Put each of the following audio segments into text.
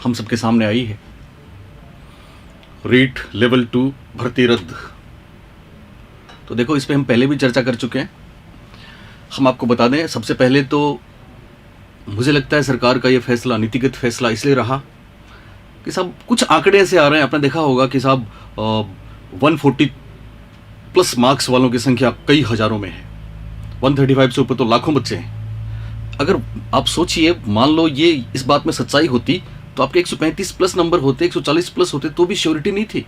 हम सबके सामने आई है। रीट लेवल 2 भर्ती रद्द। तो देखो, इस पे हम पहले भी चर्चा कर चुके हैं। हम आपको बता दें, सबसे पहले तो मुझे लगता है सरकार का ये फैसला नीतिगत फैसला इसलिए रहा कि साहब कुछ आंकड़े ऐसे आ रहे हैं, आपने देखा होगा कि साहब 140 प्लस मार्क्स वालों की संख्या कई हजारों में है, 135 से ऊपर तो लाखों बच्चे हैं। अगर आप सोचिए, मान लो ये इस बात में सच्चाई होती तो आपके 135 प्लस नंबर होते, 140 प्लस होते तो भी श्योरिटी नहीं थी,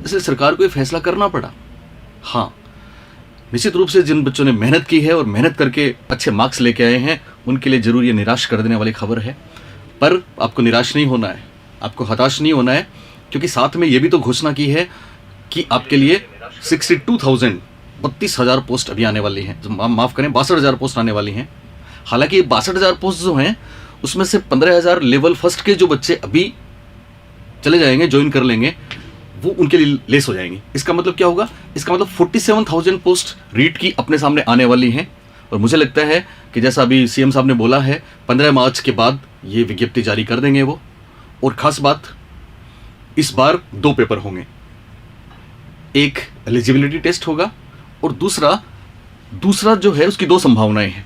इसलिए सरकार को ये फैसला करना पड़ा। हाँ, निश्चित रूप से जिन बच्चों ने मेहनत की है और मेहनत करके अच्छे मार्क्स लेके आए हैं उनके लिए जरूर ये निराश कर देने वाली खबर है, पर आपको निराश नहीं होना है, आपको हताश नहीं होना है, क्योंकि साथ में ये भी तो घोषणा की है कि आपके लिए 32,000 पोस्ट अभी आने वाली हैं, माफ़ करें 62,000 पोस्ट आने वाली हैं। हालांकि ये 62,000 पोस्ट जो हैं उसमें से 15,000 लेवल फर्स्ट के जो बच्चे अभी चले जाएंगे, ज्वाइन कर लेंगे, वो उनके लिए लेस हो जाएंगी। इसका मतलब क्या होगा? इसका मतलब 47,000 पोस्ट रीट की अपने सामने आने वाली हैं। और मुझे लगता है कि जैसा अभी सीएम साहब ने बोला है, 15 मार्च के बाद ये विज्ञप्ति जारी कर देंगे वो। और ख़ास बात, इस बार 2 पेपर होंगे, एक एलिजिबिलिटी टेस्ट होगा और दूसरा जो है उसकी 2 संभावनाएं हैं।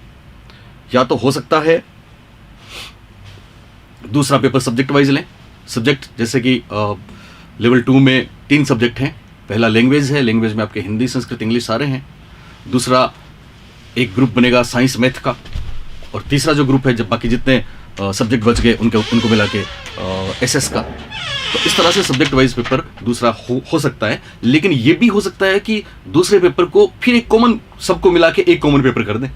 या तो हो सकता है दूसरा पेपर सब्जेक्ट वाइज लें, सब्जेक्ट जैसे कि लेवल 2 में 3 सब्जेक्ट हैं। पहला लैंग्वेज है, लैंग्वेज में आपके हिंदी, संस्कृत, इंग्लिश सारे हैं। दूसरा एक ग्रुप बनेगा साइंस मैथ का, और तीसरा जो ग्रुप है, जब बाकी जितने सब्जेक्ट बच गए उनको मिला के एसएस का। तो इस तरह से सब्जेक्ट वाइज पेपर दूसरा हो सकता है। लेकिन ये भी हो सकता है कि दूसरे पेपर को फिर एक कॉमन, सबको मिला के एक कॉमन पेपर कर दें।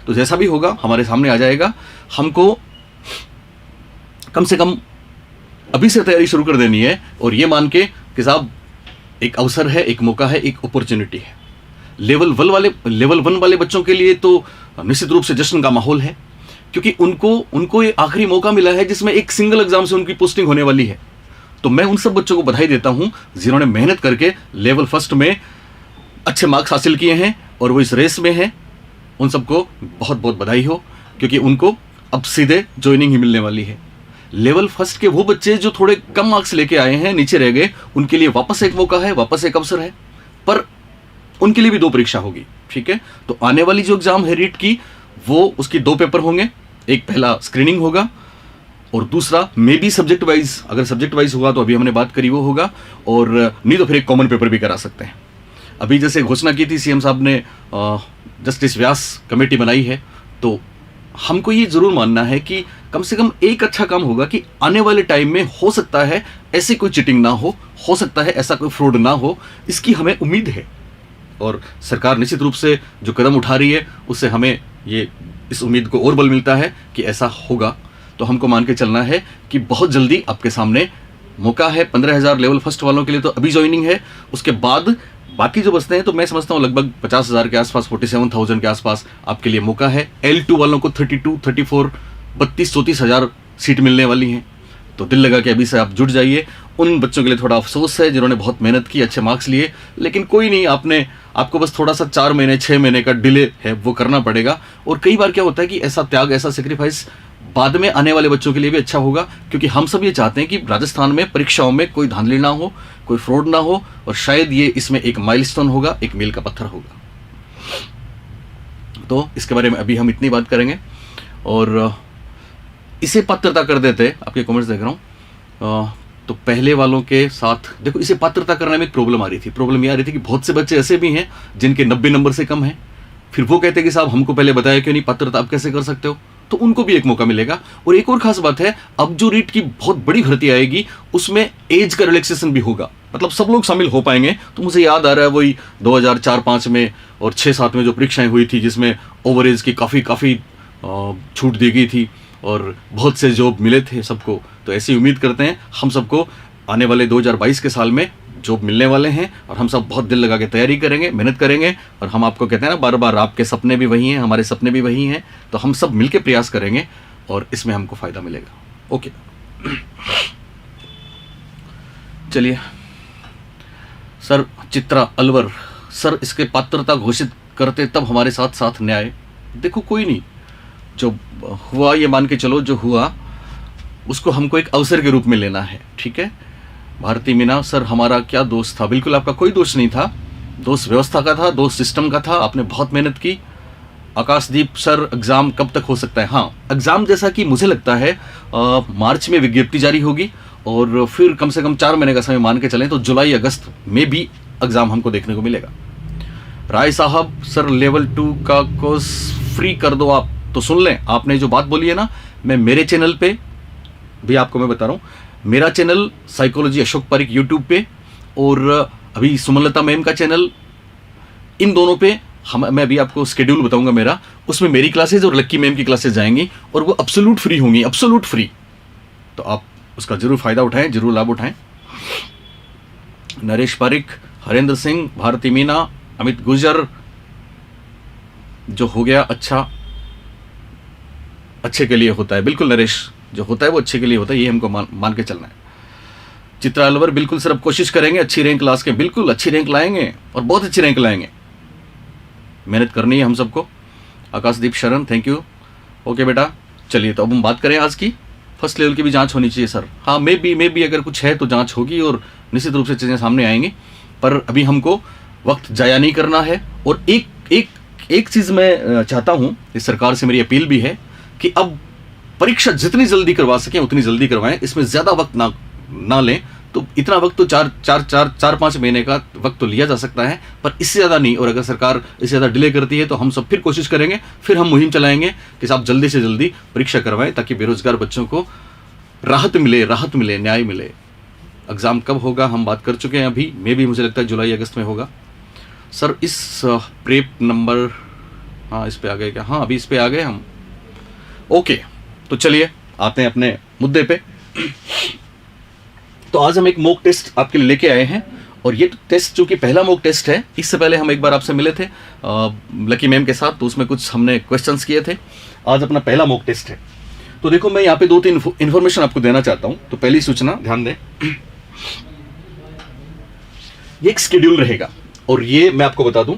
तो जैसा भी होगा हमारे सामने आ जाएगा। हमको कम से कम अभी से तैयारी शुरू कर देनी है और ये मान के कि साहब एक अवसर है, एक मौका है, एक अपॉर्चुनिटी है। लेवल 1 वाले बच्चों के लिए तो निश्चित रूप से जश्न का माहौल है, क्योंकि उनको ये आखिरी मौका मिला है जिसमें एक सिंगल एग्जाम से उनकी पोस्टिंग होने वाली है। तो मैं उन सब बच्चों को बधाई देता हूं जिन्होंने मेहनत करके लेवल फर्स्ट में अच्छे मार्क्स हासिल किए हैं और वो इस रेस में हैं। उन सबको बहुत बहुत बधाई हो, क्योंकि उनको अब सीधे ज्वाइनिंग ही मिलने वाली है। लेवल फर्स्ट के वो बच्चे जो थोड़े कम मार्क्स लेके आए हैं, नीचे रह गए, उनके लिए वापस एक मौका है, वापस एक अवसर है, पर उनके लिए भी 2 परीक्षा होगी। ठीक है, तो आने वाली जो एग्जाम है रीट की, वो उसकी 2 पेपर होंगे। एक पहला स्क्रीनिंग होगा और दूसरा मे बी सब्जेक्ट वाइज, अगर सब्जेक्ट वाइज हुआ तो अभी हमने बात करी वो होगा, और नहीं तो फिर एक कॉमन पेपर भी करा सकते हैं। अभी जैसे घोषणा की थी सीएम साहब ने, जस्टिस व्यास कमेटी बनाई है, तो हमको ये जरूर मानना है कि कम से कम एक अच्छा काम होगा कि आने वाले टाइम में हो सकता है ऐसी कोई चीटिंग ना हो सकता है ऐसा कोई फ्रॉड ना हो, इसकी हमें उम्मीद है। और सरकार निश्चित रूप से जो कदम उठा रही है उससे हमें ये इस उम्मीद को और बल मिलता है कि ऐसा होगा। तो हमको मान के चलना है कि बहुत जल्दी आपके सामने मौका है। 15,000 लेवल फर्स्ट वालों के लिए तो अभी ज्वाइनिंग है, उसके बाद बाकी जो बचते हैं तो मैं समझता हूँ लगभग 50,000 के आसपास, 47,000 के आसपास आपके लिए मौका है। L2 वालों को 32, 34, 32, 34,000 सीट मिलने वाली हैं। तो दिल लगा के अभी से आप जुट जाइए। उन बच्चों के लिए थोड़ा अफसोस है जिन्होंने बहुत मेहनत की, अच्छे मार्क्स लिए, लेकिन कोई नहीं, आपको बस थोड़ा सा 4 महीने 6 महीने का डिले है वो करना पड़ेगा। और कई बार क्या होता है कि ऐसा त्याग, ऐसा सेक्रीफाइस बाद में आने वाले बच्चों के लिए भी अच्छा होगा, क्योंकि हम सब ये चाहते हैं कि राजस्थान में परीक्षाओं में कोई धांधली ना हो, कोई फ्रॉड ना हो, और शायद ये इसमें एक माइलस्टोन होगा, एक मील का पत्थर होगा। तो इसके बारे में अभी हम इतनी बात करेंगे और इसे पात्रता कर देते, आपके कमेंट्स देख रहा हूँ, तो पहले वालों के साथ देखो, इसे पात्रता करने में एक प्रॉब्लम आ रही थी। प्रॉब्लम ये आ रही थी कि बहुत से बच्चे ऐसे भी हैं जिनके 90 नंबर से कम हैं, फिर वो कहते हैं कि साहब हमको पहले बताया क्यों नहीं, पात्रता आप कैसे कर सकते हो, तो उनको भी एक मौका मिलेगा। और एक और खास बात है, अब जो रीट की बहुत बड़ी भर्ती आएगी उसमें एज का रिलैक्सेशन भी होगा, मतलब सब लोग शामिल हो पाएंगे। तो मुझे याद आ रहा है वही 2004-05 में और 6-7 में जो परीक्षाएं हुई थी जिसमें ओवर एज की काफ़ी छूट दी गई थी और बहुत से जॉब मिले थे सबको। तो ऐसी उम्मीद करते हैं हम सबको आने वाले 2022 के साल में जॉब मिलने वाले हैं, और हम सब बहुत दिल लगा के तैयारी करेंगे, मेहनत करेंगे। और हम आपको कहते हैं ना बार बार, आपके सपने भी वही हैं, हमारे सपने भी वही हैं, तो हम सब मिलके प्रयास करेंगे और इसमें हमको फ़ायदा मिलेगा। ओके, चलिए सर, चित्रा अलवर सर, इसके पात्रता घोषित करते तब हमारे साथ साथ न्याय। देखो कोई नहीं, जो हुआ ये मान के चलो, जो हुआ उसको हमको एक अवसर के रूप में लेना है, ठीक है। भारती मीना सर हमारा क्या दोस्त था? बिल्कुल आपका कोई दोष नहीं था, दोस्त व्यवस्था का था, दोस्त सिस्टम का था, आपने बहुत मेहनत की। आकाशदीप सर एग्ज़ाम कब तक हो सकता है? हाँ, एग्ज़ाम जैसा कि मुझे लगता है मार्च में विज्ञप्ति जारी होगी और फिर कम से कम 4 महीने का समय मान के चलें तो जुलाई अगस्त में भी एग्ज़ाम हमको देखने को मिलेगा। राय साहब सर लेवल 2 का कोर्स फ्री कर दो आप। तो सुन लें, आपने जो बात बोली है ना, मैं मेरे चैनल पे भी आपको मैं बता रहा हूँ, मेरा channel psychology Ashok Pareek YouTube पे और अभी सुमनलता मैम का चैनल, इन दोनों पे मैं अभी आपको स्केड्यूल बताऊंगा मेरा, उसमें मेरी क्लासेज और लक्की मैम की क्लासेज जाएंगी और वो एब्सोल्यूट फ्री होंगी, एब्सोल्यूट फ्री। तो आप उसका जरूर फायदा उठाएं, जरूर लाभ उठाएं। नरेश पारिक, हरेंद्र सिंह, भारती मीना, अमित गुजर, जो हो गया अच्छा अच्छे के लिए होता है। बिल्कुल नरेश, जो होता है वो अच्छे के लिए होता है, ये हमको मान के चलना है। चित्रा अलवर, बिल्कुल सर अब कोशिश करेंगे अच्छी रैंक क्लास के, बिल्कुल अच्छी रैंक लाएंगे और बहुत अच्छी रैंक लाएंगे, मेहनत करनी है हम सबको। आकाशदीप शरण, थैंक यू। ओके बेटा, चलिए तो अब हम बात करें आज की। फर्स्ट लेवल की भी जांच होनी चाहिए सर। हाँ, मे बी अगर कुछ है तो जांच होगी और निश्चित रूप से चीज़ें सामने आएंगी, पर अभी हमको वक्त जाया नहीं करना है। और एक चीज़ मैं चाहता हूँ, इस सरकार से मेरी अपील भी है कि अब परीक्षा जितनी जल्दी करवा सकें उतनी जल्दी करवाएं, इसमें ज़्यादा वक्त ना लें। तो इतना वक्त तो 4-5 महीने का वक्त तो लिया जा सकता है, पर इससे ज़्यादा नहीं। और अगर सरकार इससे ज़्यादा डिले करती है तो हम सब फिर कोशिश करेंगे, फिर हम मुहिम चलाएंगे कि साहब जल्दी से जल्दी परीक्षा करवाएं ताकि बेरोजगार बच्चों को राहत मिले, न्याय मिले। एग्ज़ाम कब होगा हम बात कर चुके हैं अभी, मे भी मुझे लगता है जुलाई अगस्त में होगा। सर इस प्रेप नंबर, हाँ इस पे आ गए क्या? हाँ अभी इस पे आ गए हम। ओके, तो चलिए आते हैं अपने मुद्दे पे। तो आज हम एक मॉक टेस्ट आपके लिए लेके आए हैं और ये टेस्ट जो कि पहला मॉक टेस्ट है, इससे पहले हम एक बार आपसे मिले थे लकी मैम के साथ, तो उसमें कुछ हमने क्वेश्चंस किए थे। आज अपना पहला मॉक टेस्ट है। तो देखो मैं यहाँ पे 2-3 इन्फॉर्मेशन आपको देना चाहता हूँ। तो पहली सूचना ध्यान दें, ये एक शेड्यूल रहेगा और ये मैं आपको बता दूं,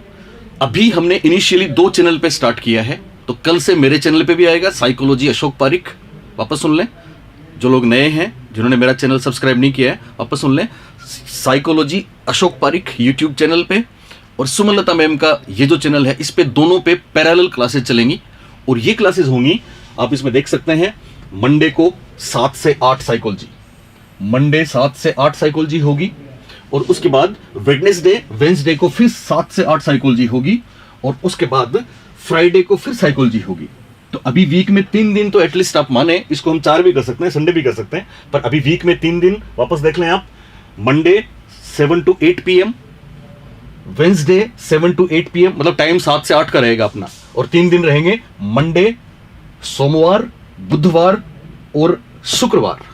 अभी हमने इनिशियली 2 चैनल पे स्टार्ट किया है। तो कल से मेरे चैनल पे भी आएगा साइकोलॉजी अशोक पारिक, वापस सुन लें। जो लोग नए हैं, जिन्होंने मेरा चैनल सब्सक्राइब नहीं किया है, वापस सुन लें। Psychology Ashok Pareek YouTube channel पे और सुमनलता मैम का ये जो चैनल है, इस पे दोनों पे पैरेलल क्लासेस चलेंगी। और ये क्लासेस होंगी, आप इसमें देख सकते हैं, मंडे को 7 से 8 साइकोलॉजी, मंडे 7 से 8 साइकोलॉजी होगी। और उसके बाद वेडनेसडे को फिर 7 से 8 साइकोलॉजी होगी और उसके बाद फ्राइडे को फिर साइकोलॉजी होगी। तो अभी वीक में 3 दिन तो एटलीस्ट आप माने, इसको हम 4 भी कर सकते हैं, संडे भी कर सकते हैं, पर अभी वीक में 3 दिन वापस देख लें आप। Monday 7 to 8 PM, Wednesday 7 to 8 PM, मतलब टाइम 7 से 8 का रहेगा अपना। और 3 दिन रहेंगे, मंडे, सोमवार, बुधवार और शुक्रवार।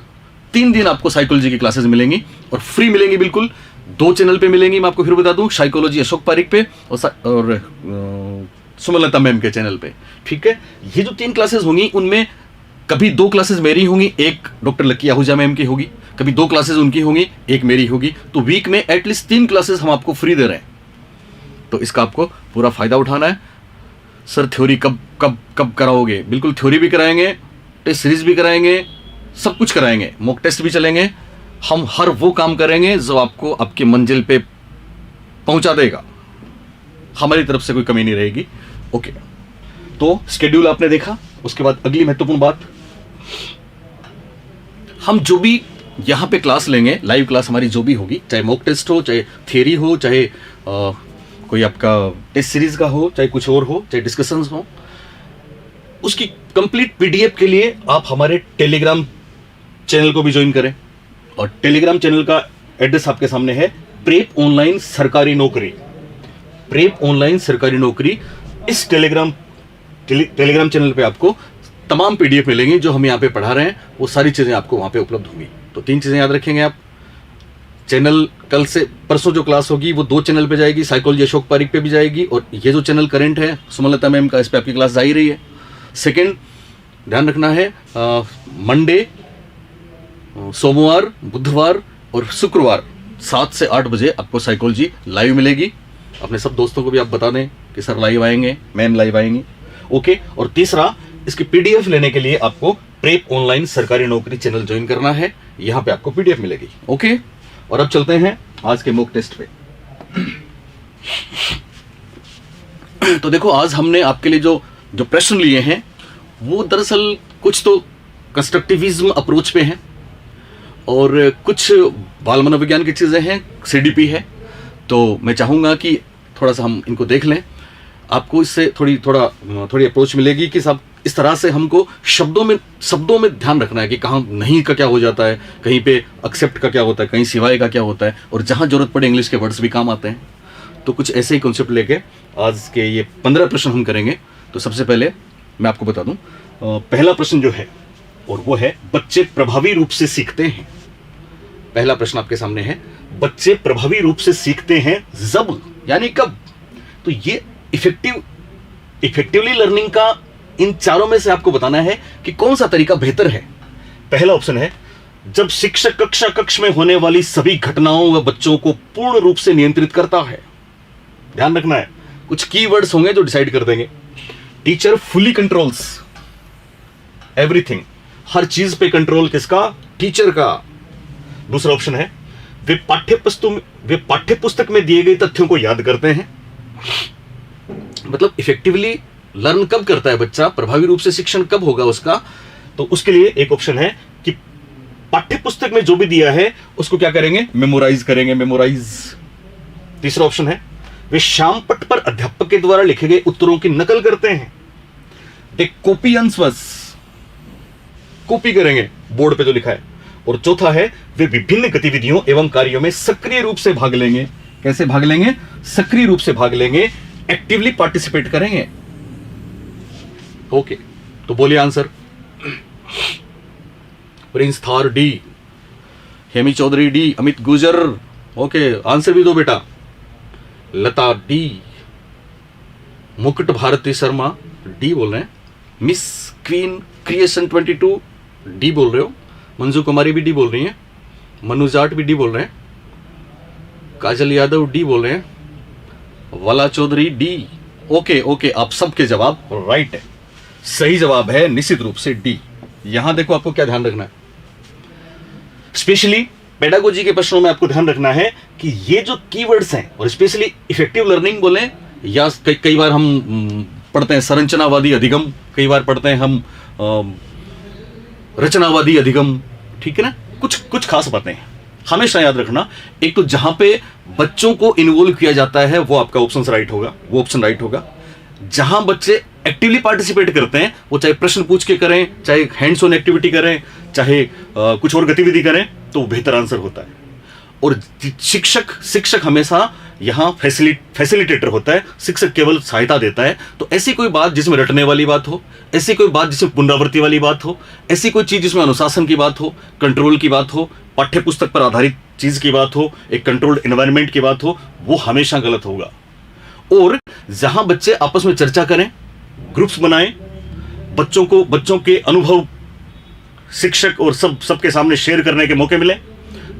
3 दिन आपको साइकोलॉजी की क्लासेस मिलेंगी और फ्री मिलेंगी, बिल्कुल 2 चैनल पे मिलेंगी। मैं आपको फिर बता दूं, साइकोलॉजी अशोक पारिक पे और सुमनलता मैम के चैनल पे, ठीक है। ये जो 3 क्लासेस होंगी, उनमें कभी 2 क्लासेस मेरी होंगी, एक डॉक्टर लकी आहूजा मैम की होगी, कभी 2 क्लासेस उनकी होंगी, एक मेरी होगी। तो वीक में एटलीस्ट 3 क्लासेस हम आपको फ्री दे रहे हैं, तो इसका आपको पूरा फायदा उठाना है। सर थ्योरी कब कराओगे? बिल्कुल थ्योरी भी कराएंगे, टेस्ट सीरीज भी कराएंगे, सब कुछ कराएंगे, मॉक टेस्ट भी चलेंगे। हम हर वो काम करेंगे जो आपको आपकी मंजिल पे पहुंचा देगा, हमारी तरफ से कोई कमी नहीं रहेगी। ओके, तो शेड्यूल आपने देखा। उसके बाद अगली महत्वपूर्ण बात, हम जो भी यहां पे क्लास लेंगे, लाइव क्लास हमारी जो भी होगी, चाहे मॉक टेस्ट हो, चाहे थियरी हो, चाहे कोई आपका टेस्ट सीरीज का हो, चाहे कुछ और हो, चाहे डिस्कशंस हो, उसकी कंप्लीट PDF के लिए आप हमारे टेलीग्राम चैनल को भी ज्वाइन करें। और टेलीग्राम चैनल का एड्रेस आपके सामने है, प्रेप ऑनलाइन सरकारी नौकरी, प्रेप ऑनलाइन सरकारी नौकरी। इस टेलीग्राम चैनल पे आपको तमाम PDF मिलेंगी जो हम यहाँ पे पढ़ा रहे हैं, वो सारी चीज़ें आपको वहाँ पे उपलब्ध होंगी। तो 3 चीज़ें याद रखेंगे आप। चैनल कल से परसों जो क्लास होगी वो 2 चैनल पे जाएगी, साइकोलॉजी अशोक पारिक पे भी जाएगी, और ये जो चैनल करंट है सुमनलता मैम का, इस पे आपकी क्लास जा ही रही है। सेकेंड ध्यान रखना है, मंडे, सोमवार, बुधवार और शुक्रवार 7 से 8 बजे आपको साइकोलॉजी लाइव मिलेगी। अपने सब दोस्तों को भी आप बता दें कि सर लाइव आएंगे, मैम लाइव आएंगी। ओके, और तीसरा, इसकी PDF लेने के लिए आपको प्रेप ऑनलाइन सरकारी नौकरी चैनल ज्वाइन करना है, यहां पे आपको पीडीएफ मिलेगी। ओके, और अब चलते हैं आज के मॉक टेस्ट पे। तो देखो, आज हमने आपके लिए जो जो प्रश्न लिए हैं वो दरअसल कुछ तो कंस्ट्रक्टिविज्म अप्रोच पे हैं और कुछ बाल मनोविज्ञान की चीज़ें हैं, सीडीपी है। तो मैं चाहूँगा कि थोड़ा सा हम इनको देख लें, आपको इससे थोड़ी अप्रोच मिलेगी कि सब इस तरह से हमको शब्दों में ध्यान रखना है कि कहाँ नहीं का क्या हो जाता है, कहीं पे एक्सेप्ट का क्या होता है, कहीं सिवाय का क्या होता है, और जहाँ जरूरत पड़े इंग्लिश के वर्ड्स भी काम आते हैं। तो कुछ ऐसे ही कॉन्सेप्ट लेके आज के ये 15 प्रश्न हम करेंगे। तो सबसे पहले मैं आपको बता दूं, पहला प्रश्न जो है और वो है, बच्चे प्रभावी रूप से सीखते हैं। पहला प्रश्न आपके सामने है, बच्चे प्रभावी रूप से सीखते हैं जब, यानी कब। तो ये इफेक्टिवली लर्निंग का इन चारों में से आपको बताना है कि कौन सा तरीका बेहतर है। पहला ऑप्शन है, जब शिक्षक कक्ष में होने वाली सभी घटनाओं व बच्चों को पूर्ण रूप से नियंत्रित करता है। ध्यान रखना है, कुछ कीवर्ड्स होंगे जो डिसाइड कर देंगे। टीचर फुली कंट्रोल्स एवरीथिंग, हर चीज पे कंट्रोल किसका? टीचर का। दूसरा ऑप्शन है, वे पाठ्यपुस्तक में दिए गए तथ्यों को याद करते हैं। मतलब इफेक्टिवली लर्न कब करता है बच्चा, प्रभावी रूप से शिक्षण कब होगा उसका। तो उसके लिए एक ऑप्शन है कि पाठ्यपुस्तक में जो भी दिया है उसको क्या करेंगे? मेमोराइज करेंगे, मेमोराइज। तीसरा ऑप्शन है, वे शाम पट पर अध्यापक के द्वारा लिखे गए उत्तरों की नकल करते हैं। दे कॉपी आंसर्स, कॉपी करेंगे बोर्ड पे जो लिखा है। और चौथा है, वे विभिन्न गतिविधियों एवं कार्यों में सक्रिय रूप से भाग लेंगे। कैसे भाग लेंगे? सक्रिय रूप से भाग लेंगे, एक्टिवली पार्टिसिपेट करेंगे। ओके, तो बोलिए answer. Prince Thar D, Hemi Chaudhary D, Amit Gujar. Okay, answer भी दो बेटा। लता डी, मुकुट भारती शर्मा डी बोल रहे हैं। मिस क्वीन क्रिएशन 22 डी बोल रहे हो। मंजू कुमारी भी डी बोल रही हैं। मनु जाट भी डी बोल रहे हैं। काजल यादव डी बोल रहे हैं। वाला चौधरी डी। ओके ओके, आप सबके जवाब राइट है। सही जवाब है निश्चित रूप से डी। यहां देखो, आपको क्या ध्यान रखना है, स्पेशली पेडागोजी के प्रश्नों में आपको ध्यान रखना है कि ये जो कीवर्ड्स हैं, और स्पेशली इफेक्टिव लर्निंग बोले या कई बार हम पढ़ते हैं संरचनावादी अधिगम, कई बार पढ़ते हैं हम रचनावादी अधिगम, ठीक है ना। कुछ खास बातें हैं, हमेशा याद रखना। एक तो जहां पे बच्चों को इन्वॉल्व किया जाता है वो आपका ऑप्शन राइट होगा, वो ऑप्शन राइट होगा। जहां बच्चे एक्टिवली पार्टिसिपेट करते हैं, वो चाहे प्रश्न पूछ के करें, चाहे हैंड्स ऑन एक्टिविटी करें, चाहे कुछ और गतिविधि करें, तो बेहतर आंसर होता है। और शिक्षक हमेशा यहाँ फैसिलिटेटर होता है, शिक्षक केवल सहायता देता है। तो ऐसी कोई बात जिसमें रटने वाली बात हो, ऐसी कोई बात जिसमें पुनरावृत्ति वाली बात हो, ऐसी कोई चीज जिसमें अनुशासन की बात हो, कंट्रोल की बात हो, पाठ्यपुस्तक पर आधारित चीज की बात हो, एक कंट्रोल्ड एनवायरनमेंट की बात हो, वो हमेशा गलत होगा। और जहां बच्चे आपस में चर्चा करें, ग्रुप्स बनाएं, बच्चों के अनुभव शिक्षक और सबके सामने शेयर करने के मौके मिले,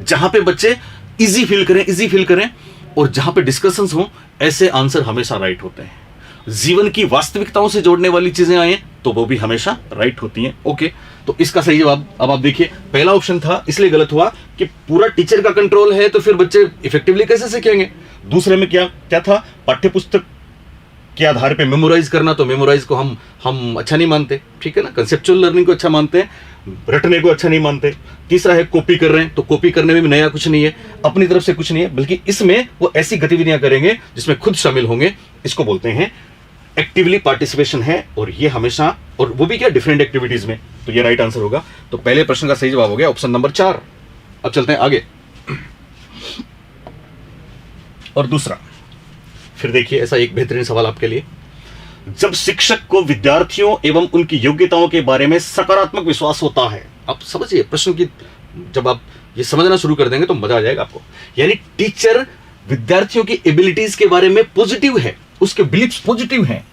जहां पे बच्चे इजी फील करें और जहां पे डिस्कशंस हो, ऐसे आंसर हमेशा राइट होते हैं। जीवन की वास्तविकताओं से जोड़ने वाली चीजें आए तो वो भी हमेशा राइट होती हैं। ओके, तो इसका सही जवाब अब आप देखिए, पहला ऑप्शन था इसलिए गलत हुआ कि पूरा टीचर का कंट्रोल है तो फिर बच्चे इफेक्टिवली कैसे सीखेंगे। दूसरे में क्या था? पाठ्यपुस्तक के आधार पे मेमोराइज करना, तो मेमोराइज को हम अच्छा नहीं मानते, ठीक है ना। कंसेप्चुअल लर्निंग को अच्छा मानते हैं, रटने को अच्छा नहीं मानते। तीसरा है कॉपी कर रहे हैं, तो कॉपी करने में भी नया कुछ नहीं है, अपनी तरफ से कुछ नहीं है, बल्कि इसमें वो ऐसी गतिविधियां करेंगे जिसमें खुद शामिल होंगे। इसको बोलते हैं एक्टिवली पार्टिसिपेशन है, और ये हमेशा, और वो भी क्या, डिफरेंट एक्टिविटीज में। तो ये राइट आंसर होगा। तो पहले प्रश्न का सही जवाब हो गया ऑप्शन नंबर 4। अब चलते हैं आगे। और दूसरा, फिर देखिए ऐसा एक बेहतरीन सवाल आपके लिए। जब शिक्षक को विद्यार्थियों एवं उनकी योग्यताओं के बारे में सकारात्मक विश्वास होता है, आप समझिए प्रश्न की, जब आप ये समझना शुरू कर देंगे तो मजा आ जाएगा आपको। यानी टीचर विद्यार्थियों की एबिलिटीज के बारे में पॉजिटिव है, उसके बिलीफ्स पॉजिटिव हैं,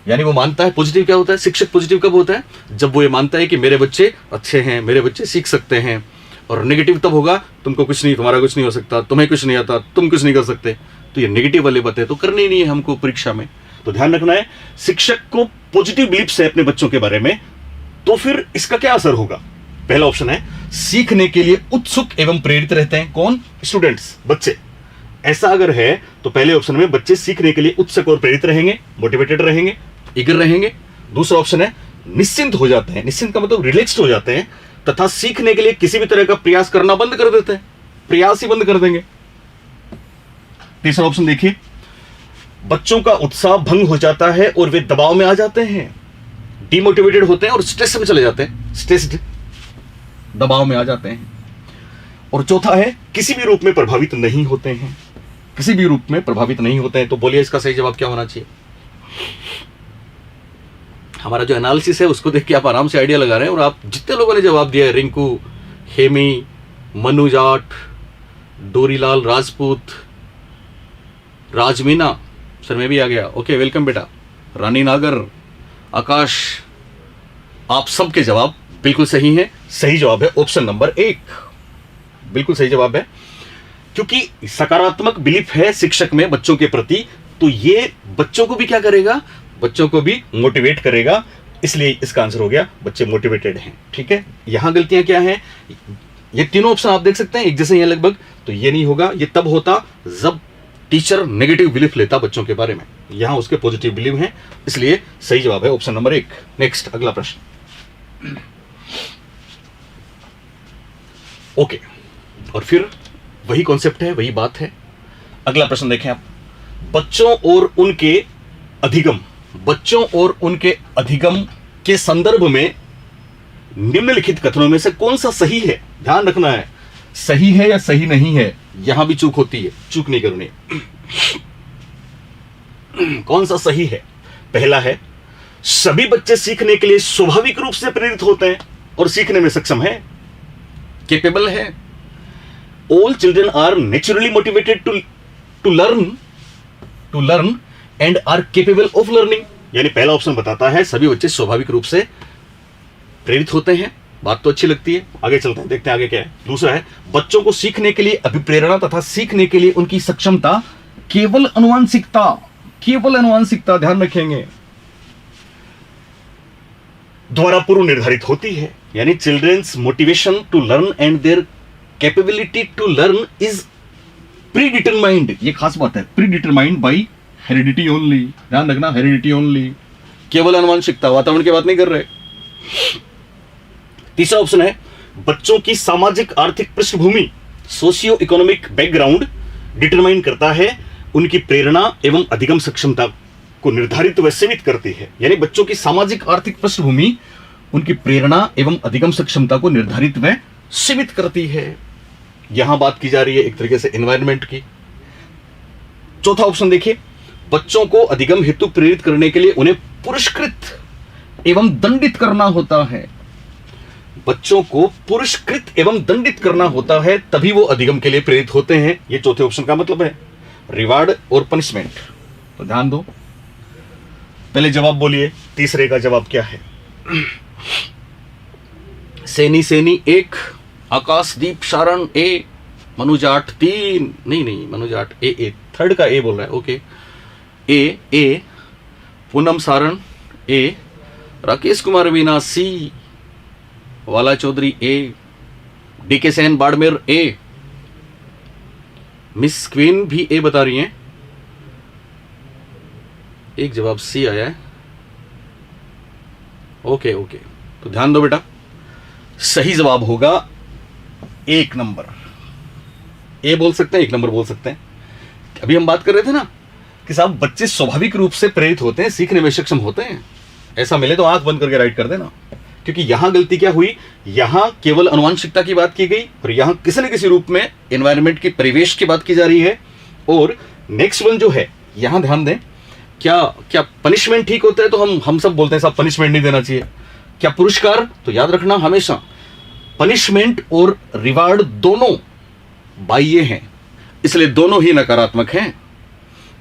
यानी वो मानता है। पॉजिटिव क्या होता है? शिक्षक पॉजिटिव कब होता है? जब वो ये मानता है कि मेरे बच्चे अच्छे हैं, मेरे बच्चे सीख सकते हैं। और नेगेटिव तब होगा, तुमको कुछ नहीं, तुम्हारा कुछ नहीं हो सकता, तुम्हें कुछ नहीं आता, तुम कुछ नहीं कर सकते। तो ये नेगेटिव वाली बातें तो करनी नहीं है हमको परीक्षा में। तो ध्यान रखना है, शिक्षक को पॉजिटिव बिलीफ्स है अपने बच्चों के बारे में, तो फिर इसका क्या असर होगा? पहला ऑप्शन है सीखने के लिए उत्सुक एवं प्रेरित रहते हैं। कौन? स्टूडेंट्स, बच्चे। ऐसा अगर है तो पहले ऑप्शन में बच्चे सीखने के लिए उत्सुक और प्रेरित रहेंगे, मोटिवेटेड रहेंगे, ईगर रहेंगे। दूसरा ऑप्शन है निश्चिंत हो जाते हैं, निश्चिंत का मतलब रिलैक्स्ड हो जाते हैं, तथा सीखने के लिए किसी भी तरह का प्रयास करना बंद कर देते हैं, प्रयास ही बंद कर देंगे। तीसरा ऑप्शन देखिए, बच्चों का उत्साह भंग हो जाता है और वे दबाव में आ जाते हैं, डिमोटिवेटेड होते हैं और स्ट्रेस में चले जाते हैं, स्ट्रेस्ड, दबाव में आ जाते हैं। और चौथा है किसी भी रूप में प्रभावित नहीं होते हैं, किसी भी रूप में प्रभावित नहीं होते हैं। तो बोलिए इसका सही जवाब क्या होना चाहिए? हमारा जो एनालिसिस है उसको देख के आप आराम से आइडिया लगा रहे हैं, और आप जितने लोगों ने जवाब दिया है, रिंकू, हेमी, मनु जाट, डोरीलाल राजपूत, राजमीना, सर मैं भी आ गया, ओके वेलकम बेटा, रानी नागर, आकाश, आप सबके जवाब बिल्कुल सही हैं। सही जवाब है ऑप्शन नंबर 1, बिल्कुल सही जवाब है। क्योंकि सकारात्मक बिलीफ है शिक्षक में बच्चों के प्रति, तो ये बच्चों को भी क्या करेगा? बच्चों को भी मोटिवेट करेगा, इसलिए इसका आंसर हो गया बच्चे मोटिवेटेड हैं। ठीक है, यहां गलतियां क्या हैं? ये तीनों ऑप्शन आप देख सकते हैं एक जैसे ही लगभग, तो ये नहीं होगा। ये तब होता जब टीचर नेगेटिव बिलीफ लेता बच्चों के बारे में, यहां उसके पॉजिटिव बिलीव हैं, इसलिए सही जवाब है ऑप्शन नंबर 1। नेक्स्ट, अगला प्रश्न। ओके, और फिर वही कॉन्सेप्ट है, वही बात है। अगला प्रश्न देखें आप, बच्चों और उनके अधिगम, बच्चों और उनके अधिगम के संदर्भ में निम्नलिखित कथनों में से कौन सा सही है? ध्यान रखना है, सही है या सही नहीं है, यहां भी चूक होती है, चूक नहीं करनी। कौन सा सही है? पहला है सभी बच्चे सीखने के लिए स्वाभाविक रूप से प्रेरित होते हैं और सीखने में सक्षम है, केपेबल है। All children are naturally motivated to learn and are capable of learning. यानी पहला ऑप्शन बताता है सभी बच्चे स्वाभाविक रूप से प्रेरित होते हैं, बात तो अच्छी लगती है। आगे चलते हैं, देखते हैं आगे क्या है। दूसरा है बच्चों को सीखने के लिए अभिप्रेरणा तथा सीखने के लिए उनकी सक्षमता केवल अनुवांशिकता, केवल अनुवांशिकता, ध्यान रखेंगे, द्वारा पूर्व निर्धारित होती है। यानी children's motivation to learn and their capability to learn is predetermined, ये खास बात है, predetermined by heredity only. ध्यान रखना, हेरिडिटी ओनली, केवल अनुवांशिकता, वातावरण की बात नहीं कर रहे। तीसरा ऑप्शन है बच्चों की सामाजिक आर्थिक पृष्ठभूमि, सोशियो इकोनॉमिक बैकग्राउंड डिटरमाइन करता है उनकी प्रेरणा एवं अधिगम सक्षमता को निर्धारित व सीमित करती है। यानी बच्चों की सामाजिक आर्थिक पृष्ठभूमि उनकी प्रेरणा एवं अधिगम सक्षमता को निर्धारित व सीमित करती है। यहां बात की जा रही है एक तरीके से एनवायरनमेंट की। चौथा ऑप्शन देखिए, बच्चों को अधिगम हेतु प्रेरित करने के लिए उन्हें पुरस्कृत एवं दंडित करना होता है। बच्चों को पुरस्कृत एवं दंडित करना होता है, तभी वो अधिगम के लिए प्रेरित होते हैं। ये चौथे ऑप्शन का मतलब है, रिवार्ड और पनिशमेंट। तो ध्यान दो, पहले जवाब बोलिए, तीसरे का जवाब क्या है? सैनी सैनी 1, आकाशदीप शारण ए, मनुजाट 3, नहीं मनुजाट ए, थर्ड का ए बोल रहा है, ओके, ए, पूनम सारण ए, राकेश कुमार वीना सी, वाला चौधरी ए, डीके सेन बाड़मेर ए, मिस क्वीन भी ए बता रही हैं। एक जवाब सी आया है, ओके, तो ध्यान दो बेटा, सही जवाब होगा 1 नंबर। ए बोल सकते हैं, 1 नंबर बोल सकते हैं। अभी हम बात कर रहे थे ना कि साहब बच्चे स्वाभाविक रूप से प्रेरित होते हैं, सीखने में सक्षम होते हैं। ऐसा मिले तो आंख बंद करके राइट कर देना, क्योंकि यहां गलती क्या हुई, यहां केवल अनुवांशिकता की बात की गई और यहां किसी न किसी रूप में एनवायरनमेंट की, परिवेश की बात की जा रही है। और नेक्स्ट वन जो है, यहां ध्यान दें, क्या पनिशमेंट ठीक होता है? तो हम सब बोलते हैं साहब पनिशमेंट नहीं देना चाहिए। क्या पुरस्कार? तो याद रखना हमेशा पनिशमेंट और रिवार्ड दोनों बाह्य हैं, इसलिए दोनों ही नकारात्मक हैं।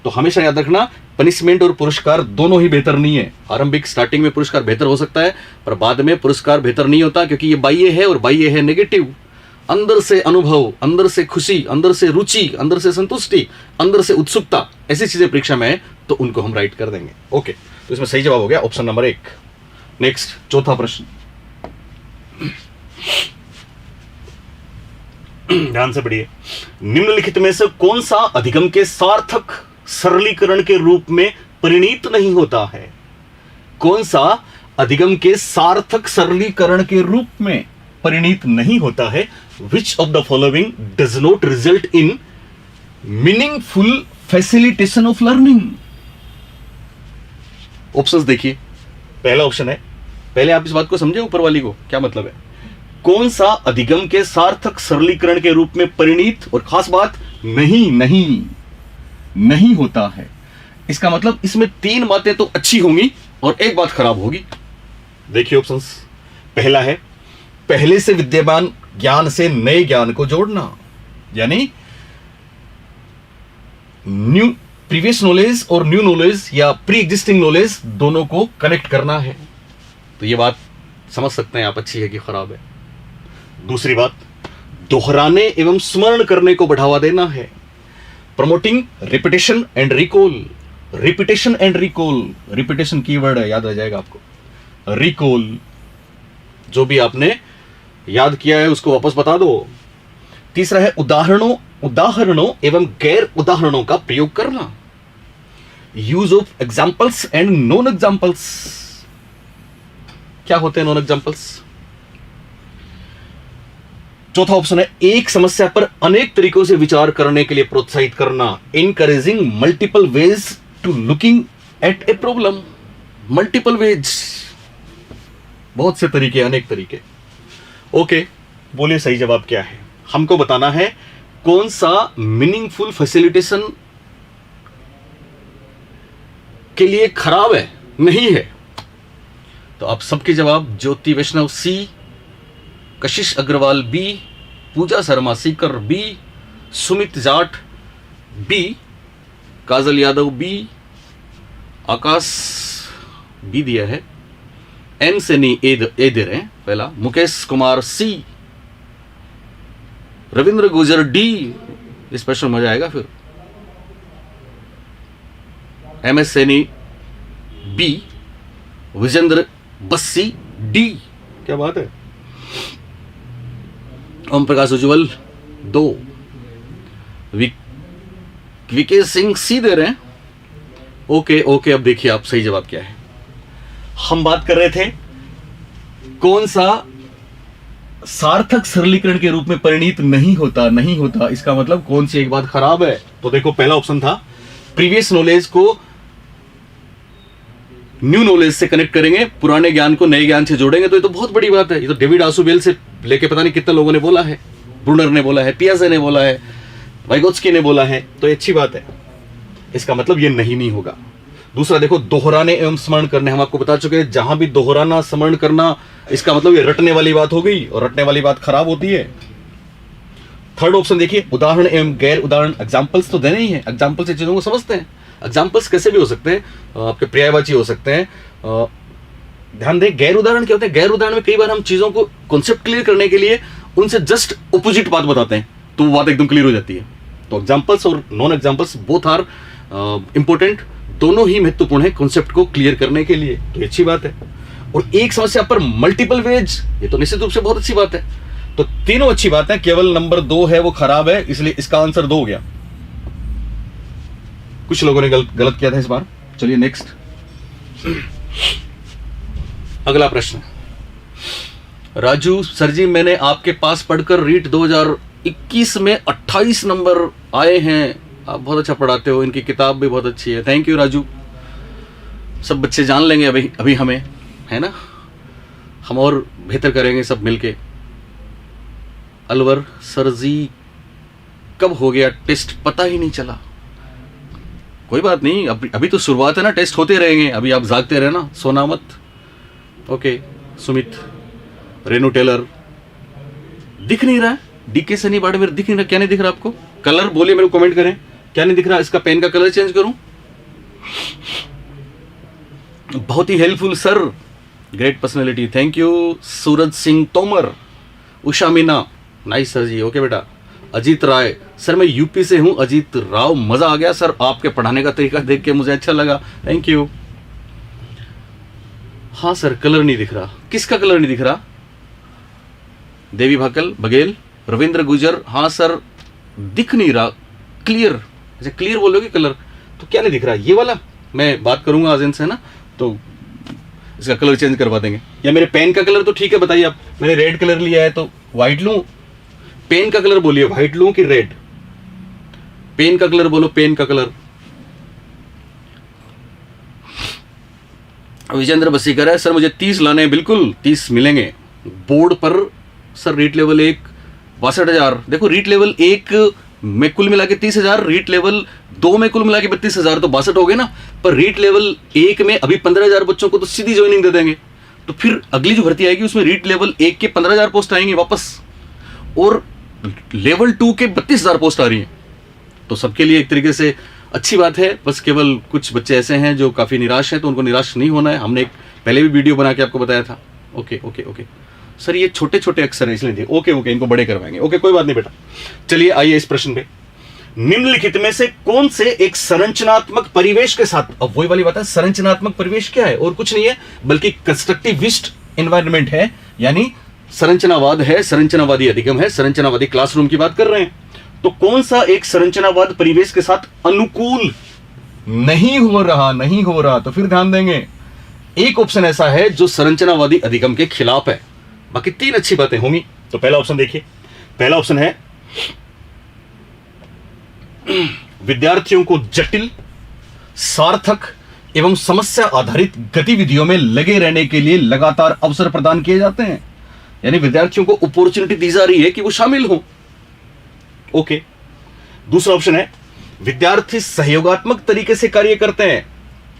तो हमेशा याद रखना पनिशमेंट और पुरस्कार दोनों ही बेहतर नहीं है। आरंभिक स्टार्टिंग में पुरस्कार बेहतर हो सकता है, पर बाद में पुरस्कार बेहतर नहीं होता, क्योंकि ये बाह्य है और बाह्य है नेगेटिव। अंदर से अनुभव, अंदर से खुशी, अंदर से रुचि, अंदर से संतुष्टि, अंदर से उत्सुकता, ऐसी चीजें परीक्षा में है तो उनको हम राइट कर देंगे। ओके, तो इसमें सही जवाब हो गया ऑप्शन नंबर 1। नेक्स्ट, चौथा प्रश्न। ध्यान से पढ़िए। निम्नलिखित में से कौन सा अधिगम के सार्थक सरलीकरण के रूप में परिणीत नहीं होता है? कौन सा अधिगम के सार्थक सरलीकरण के रूप में परिणीत नहीं होता है? Which of the following does not result in meaningful facilitation of learning? Options देखिए। पहला ऑप्शन है, पहले आप इस बात को समझे ऊपर वाली को क्या मतलब है। कौन सा अधिगम के सार्थक सरलीकरण के रूप में परिणीत, और खास बात नहीं होता है। इसका मतलब इसमें 3 बातें तो अच्छी होंगी और एक बात खराब होगी। देखिए ऑप्शंस। पहला है, पहले से विद्यमान ज्ञान से नए ज्ञान को जोड़ना, यानी न्यू प्रीवियस नॉलेज और न्यू नॉलेज या प्री एग्जिस्टिंग नॉलेज दोनों को कनेक्ट करना है। तो ये बात समझ सकते हैं आप, अच्छी है कि खराब है। दूसरी बात, दोहराने एवं स्मरण करने को बढ़ावा देना है। Promoting repetition and recall. Repetition and recall, repetition keyword है, याद रह जाएगा आपको। रिकॉल, जो भी आपने याद किया है उसको वापस बता दो। तीसरा है उदाहरणों एवं गैर उदाहरणों का प्रयोग करना। Use of examples and non examples. क्या होते हैं नॉन एग्जाम्पल्स? चौथा ऑप्शन है, एक समस्या पर अनेक तरीकों से विचार करने के लिए प्रोत्साहित करना। Encouraging multiple ways to looking at a problem. Multiple ways, बहुत से तरीके, अनेक तरीके। ओके, बोलिए सही जवाब क्या है? हमको बताना है कौन सा मीनिंगफुल फैसिलिटेशन के लिए खराब है, नहीं है। तो आप सबके जवाब, ज्योति वैष्णव सी, कशिश अग्रवाल बी, पूजा शर्मा सीकर बी, सुमित जाट बी, काजल यादव बी, आकाश बी दिया है, एम सैनी ए दे रहे हैं पहला, मुकेश कुमार सी, रविंद्र गुजर डी, इस प्रश्न में मजा आएगा फिर, M S Saini B, Vijendra Bassi D. क्या बात है। ओम प्रकाश उज्ज्वल 2, विकेश सिंह सी दे रहे हैं। ओके ओके, अब देखिए आप सही जवाब क्या है। हम बात कर रहे थे कौन सा सार्थक सरलीकरण के रूप में परिणीत नहीं होता, इसका मतलब कौन सी एक बात खराब है। तो देखो पहला ऑप्शन था, प्रीवियस नॉलेज को न्यू नॉलेज से कनेक्ट करेंगे, पुराने ज्ञान को नए ज्ञान से जोड़ेंगे। तो ये तो बहुत बड़ी बात है। ये तो डेविड आसुबेल से लेके पता नहीं कितने लोगों ने बोला है, ब्रूनर ने बोला है, पियाजे ने बोला है, वाइगोत्स्की ने बोला है। तो ये अच्छी बात है। इसका मतलब ये नहीं होगा। दूसरा देखो, दोहराने एवं स्मरण करने, हम आपको बता चुके हैं जहां भी दोहराना स्मरण करना, इसका मतलब ये रटने वाली बात हो गई, और रटने वाली बात खराब होती है। थर्ड ऑप्शन देखिए, उदाहरण एवं गैर उदाहरण, एग्जाम्पल्स तो देने ही है। एग्जाम्पल से चीजों को समझते हैं। एग्जाम्पल्स कैसे भी हो सकते हैं, आपके पर्यायवाची हो सकते हैं। ध्यान दें, गैर उदाहरण क्या होते हैं? गैर उदाहरण में कई बार हम चीजों को कॉन्सेप्ट क्लियर करने के लिए उनसे जस्ट ऑपोजिट बात बताते हैं, तो वो बात एकदम क्लियर हो जाती है। तो एग्जाम्पल्स और non examples both are important, दोनों ही महत्वपूर्ण है कॉन्सेप्ट को क्लियर करने के लिए। तो अच्छी बात है। और एक समस्या पर मल्टीपल वेज, ये तो निश्चित रूप से बहुत अच्छी बात है। तो तीनों अच्छी बात है, केवल नंबर 2 है वो खराब है, इसलिए इसका आंसर 2 हो गया। कुछ लोगों ने गलत किया था इस बार। चलिए नेक्स्ट, अगला प्रश्न। राजू सर जी, मैंने आपके पास पढ़कर रीट 2021 में 28 नंबर आए हैं। आप बहुत अच्छा पढ़ाते हो, इनकी किताब भी बहुत अच्छी है। Thank you Raju. सब बच्चे जान लेंगे अभी हमें, है ना, हम और बेहतर करेंगे सब मिलके। अलवर सर जी, कब हो गया टेस्ट, पता ही नहीं चला। कोई बात नहीं, अभी तो शुरुआत है ना, टेस्ट होते रहेंगे। अभी आप जागते रहना, सोना मत। ओके, सुमित, रेनू टेलर, दिख नहीं रहा है, डीके सनी बाड़मेर दिख नहीं रहा। क्या नहीं दिख रहा आपको? कलर बोलिए, मेरे को कमेंट करें, क्या नहीं दिख रहा? इसका पेन का कलर चेंज करूं? बहुत ही helpful sir, great personality, thank you. Suraj Singh Tomar, Usha Meena, nice sir ji. Okay बेटा। अजीत राय, सर मैं यूपी से हूं। अजीत राव, मजा आ गया सर, आपके पढ़ाने का तरीका देख के मुझे अच्छा लगा, थैंक यू। हाँ सर, कलर नहीं दिख रहा। किसका कलर नहीं दिख रहा? देवी भाकल बघेल, रविंद्र गुजर, हाँ सर दिख नहीं रहा क्लियर, अच्छा क्लियर बोलोगे कलर, तो क्या नहीं दिख रहा, ये वाला मैं बात करूंगा आज इनसे ना, तो इसका कलर चेंज करवा देंगे। या मेरे पेन का कलर तो ठीक है, बताइए आप, मैंने रेड कलर लिया है तो व्हाइट लूं, पेन का कलर बोलिए, व्हाइट लूं कि रेड, पेन का कलर बोलो, पेन का कलर। विजेंद्र बसी कह रहा है सर मुझे 30 लाने हैं, बिल्कुल 30 मिलेंगे। बोर्ड पर सर रीट लेवल 1 62,000, देखो रीट लेवल 1 में कुल मिला के 30,000, रीट लेवल 2 में कुल मिला के 32,000, तो 62 हो गए ना। पर रीट लेवल 1 में अभी 15,000 बच्चों को तो सीधी ज्वाइनिंग दे देंगे, तो फिर अगली जो भर्ती आएगी उसमें रीट लेवल 1 के 15,000 पोस्ट आएंगे वापस, और लेवल 2 के 32,000 पोस्ट आ रही हैं। तो सबके लिए एक तरीके से अच्छी बात है, बस केवल कुछ बच्चे ऐसे हैं जो काफ़ी निराश हैं, तो उनको निराश नहीं होना है। हमने एक पहले भी वीडियो बना के आपको बताया था। ओके ओके ओके सर ये छोटे छोटे अक्षर हैं इसलिए, ओके ओके इनको बड़े करवाएंगे, ओके कोई बात नहीं बेटा। चलिए आइए इस प्रश्न पे, निम्नलिखित में से कौन से एक संरचनात्मक परिवेश के साथ, अब वही वाली बात है, संरचनात्मक परिवेश क्या है, और कुछ नहीं है बल्कि कंस्ट्रक्टिविस्ट एनवायरनमेंट है, यानी संरचनावाद है, संरचनावादी अधिगम है, संरचनावादी क्लासरूम की बात कर रहे हैं। तो कौन सा एक संरचनावाद परिवेश के साथ अनुकूल नहीं हो रहा, तो फिर ध्यान देंगे एक ऑप्शन ऐसा है जो संरचनावादी अधिगम के खिलाफ है, बाकी 3 अच्छी बातें होंगी। तो पहला ऑप्शन देखिए, पहला ऑप्शन है विद्यार्थियों को जटिल, सार्थक एवं समस्या आधारित गतिविधियों में लगे रहने के लिए लगातार अवसर प्रदान किए जाते हैं, यानी विद्यार्थियों को अपॉर्चुनिटी दी जा रही है कि वो शामिल हो। ओके। दूसरा ऑप्शन है विद्यार्थी सहयोगात्मक तरीके से कार्य करते हैं,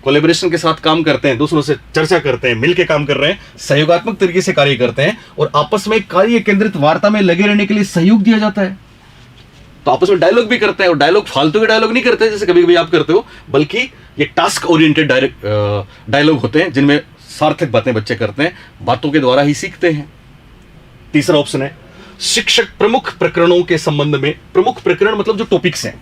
कोलैबोरेशन के साथ काम करते हैं, दूसरों से चर्चा करते हैं, मिलकर काम कर रहे हैं, सहयोगात्मक तरीके से कार्य करते हैं, और आपस में कार्य केंद्रित वार्ता में लगे रहने के लिए सहयोग दिया जाता है। तो आपस में डायलॉग भी करते हैं, और डायलॉग फालतू के डायलॉग नहीं करते जैसे कभी कभी आप करते हो, बल्कि ये टास्क ओरिएंटेड डायलॉग होते हैं जिनमें सार्थक बातें बच्चे करते हैं, बातों के द्वारा ही सीखते हैं। तीसरा ऑप्शन है शिक्षक प्रमुख प्रकरणों के संबंध में, प्रमुख प्रकरण मतलब जो टॉपिक्स हैं,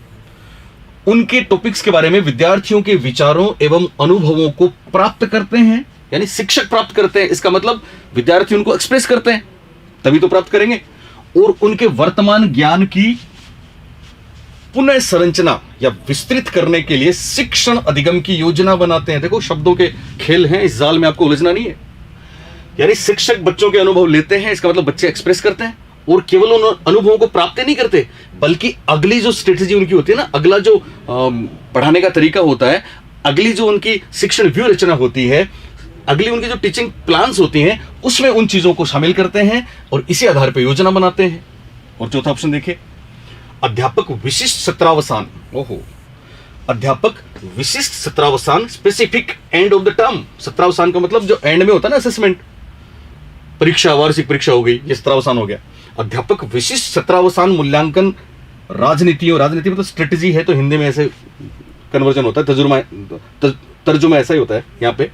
उनके टॉपिक्स के बारे में विद्यार्थियों के विचारों एवं अनुभवों को प्राप्त करते हैं, यानी शिक्षक प्राप्त करते हैं, इसका मतलब विद्यार्थी उनको एक्सप्रेस करते हैं तभी तो प्राप्त करेंगे, और उनके वर्तमान ज्ञान की पुनः संरचना या विस्तृत करने के लिए शिक्षण अधिगम की योजना बनाते हैं। देखो शब्दों के खेल हैं, इस जाल में आपको उलझना नहीं है। यानी शिक्षक बच्चों के अनुभव लेते हैं, इसका मतलब बच्चे एक्सप्रेस करते हैं, और केवल उन अनुभवों को प्राप्त नहीं करते बल्कि अगली जो स्ट्रेटेजी उनकी होती है ना, अगला जो पढ़ाने का तरीका होता है, अगली जो उनकी शिक्षण व्यूह रचना होती है, अगली उनकी जो टीचिंग प्लान्स होती हैं, उसमें उन चीजों को शामिल करते हैं और इसी आधार पर योजना बनाते हैं। और चौथा ऑप्शन देखिए, अध्यापक विशिष्ट सत्रावसान। ओहो, अध्यापक विशिष्ट सत्रावसान, specific end of the term. सत्रावसान का मतलब जो एंड में होता है ना, असेसमेंट, परीक्षा, वार्षिक परीक्षा हो गई, ये सत्रावसान हो गया। अध्यापक विशिष्ट सत्रावसान मूल्यांकन राजनीतियों, राजनीति मतलब स्ट्रेटेजी है, तो हिंदी में ऐसे कन्वर्जन होता है, तर्जुमा ऐसा ही होता है यहाँ पे।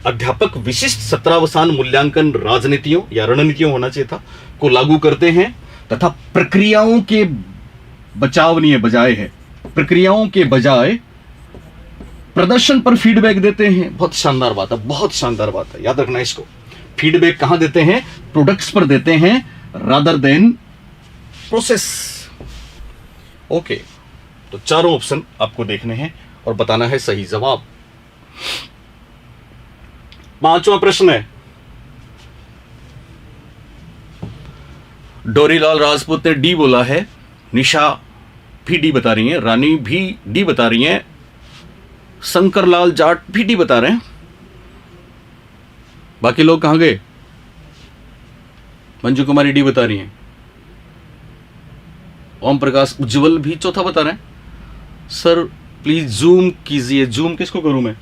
अध्यापक विशिष्ट सत्रावसान मूल्यांकन राजनीतियों या रणनीतियों होना चाहिए था, को लागू करते हैं तथा प्रक्रियाओं के बजाय है, प्रक्रियाओं के बजाय प्रदर्शन पर फीडबैक देते हैं। बहुत शानदार बात है, बहुत शानदार बात है, याद रखना इसको। फीडबैक कहां देते हैं? प्रोडक्ट्स पर देते हैं रादर देन प्रोसेस। ओके, तो चारों ऑप्शन आपको देखने हैं और बताना है सही जवाब। पांचवा प्रश्न है, डोरीलाल राजपूत ने डी बोला है, निशा भी डी बता रही है, रानी भी डी बता रही है, शंकरलाल जाट भी डी बता रहे हैं। बाकी लोग कहां गए? मंजू कुमारी डी बता रही हैं, ओम प्रकाश उज्जवल भी चौथा बता रहे हैं। सर प्लीज जूम कीजिए। जूम किसको करूं मैं?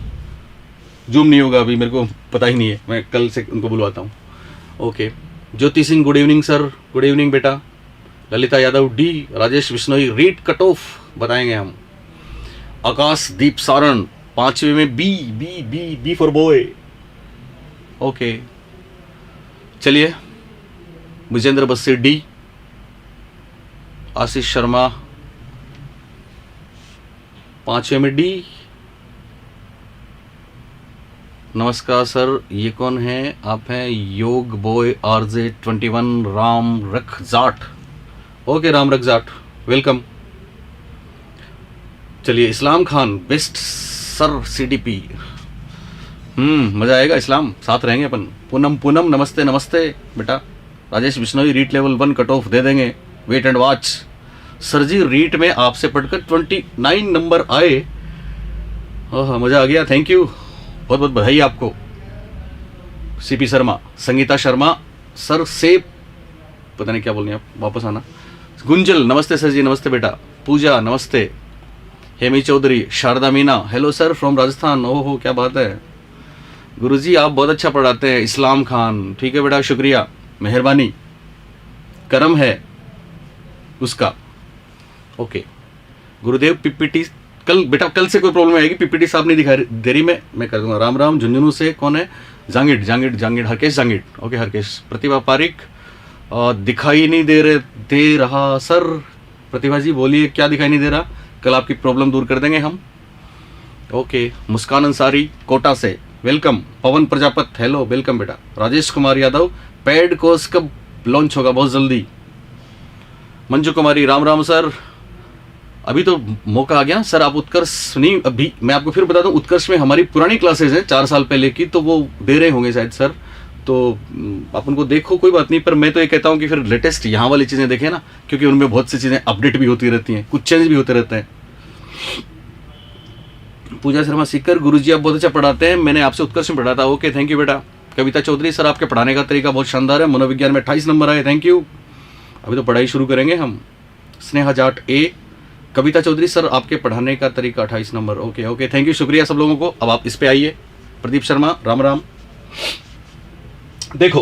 जूम नहीं होगा अभी, मेरे को पता ही नहीं है, मैं कल से उनको बुलवाता हूं। Okay, Jyoti Singh good evening sir. Good evening बेटा। Lalita Yadav D, Rajesh Bishnoi REET cut off बताएंगे हम। आकाशदीप सारण पांचवे में B B B B for boy. Okay, चलिए, विजेंद्र बस्सी डी, आशीष शर्मा पांचवे में डी, नमस्कार सर, ये कौन है? आप हैं योग boy RJ21 Ram Rakhjat. Okay Ram Rakhjat, welcome. चलिए, Islam Khan best sir CDP। मज़ा आएगा, इस्लाम साथ रहेंगे अपन। पूनम नमस्ते नमस्ते बेटा। Rajesh Bishnoi REET level 1 cut off दे देंगे, wait and watch. Sir ji REET में आपसे पढ़कर 29 नंबर आए। हाँ, मज़ा आ गया, थैंक यू, बहुत बहुत बधाई आपको। CP शर्मा, संगीता शर्मा सर से पता नहीं क्या बोल रही हैं आप, वापस आना। गुंजल नमस्ते सर जी, नमस्ते बेटा। पूजा नमस्ते। Hemi Chaudhary, Sharda Meena hello sir from Rajasthan. ओहो क्या बात है गुरुजी, आप बहुत अच्छा पढ़ाते हैं। इस्लाम खान, ठीक है बेटा, शुक्रिया, मेहरबानी, करम है उसका। ओके गुरुदेव, PPT कल बेटा, कल से कोई प्रॉब्लम आएगी, PPT साहब नहीं दिखा दे रही, मैं कर दूंगा। राम राम। झुंझुनू से कौन है? जांगिड हरकेश जांगिड। ओके हरकेश। प्रतिभा पारिक, दिखाई नहीं दे रहा सर। प्रतिभा जी बोलिए, क्या दिखाई नहीं दे रहा? कल आपकी प्रॉब्लम दूर कर देंगे हम। ओके मुस्कान अंसारी कोटा से, वेलकम। पवन प्रजापत हेलो, वेलकम बेटा। राजेश कुमार यादव, पेड कोर्स कब लॉन्च होगा? बहुत जल्दी। मंजू कुमारी, राम राम सर, अभी तो मौका आ गया सर। आप उत्कर्ष नहीं, अभी मैं आपको फिर बता दूं, उत्कर्ष में हमारी पुरानी क्लासेज हैं 4 साल पहले की, तो वो दे रहे होंगे शायद सर, तो आप उनको देखो, कोई बात नहीं। पर मैं तो ये कहता हूँ कि फिर लेटेस्ट यहाँ वाली चीज़ें देखें ना, क्योंकि उनमें बहुत सी चीज़ें अपडेट भी होती रहती हैं, कुछ चेंज भी होते रहते हैं। पूजा शर्मा सीकर, गुरुजी आप बहुत अच्छा पढ़ाते हैं, मैंने आपसे उत्कर्ष में पढ़ा था। ओके थैंक यू बेटा। कविता चौधरी, सर आपके पढ़ाने का तरीका बहुत शानदार है, मनोविज्ञान में 28 नंबर आए, थैंक यू। अभी तो पढ़ाई शुरू करेंगे हम। स्नेहा जाट ए, कविता चौधरी, सर आपके पढ़ाने का तरीका 28 number. Okay okay thank you, शुक्रिया सब लोगों को। अब आप इस पे आइए। प्रदीप शर्मा, राम राम। देखो,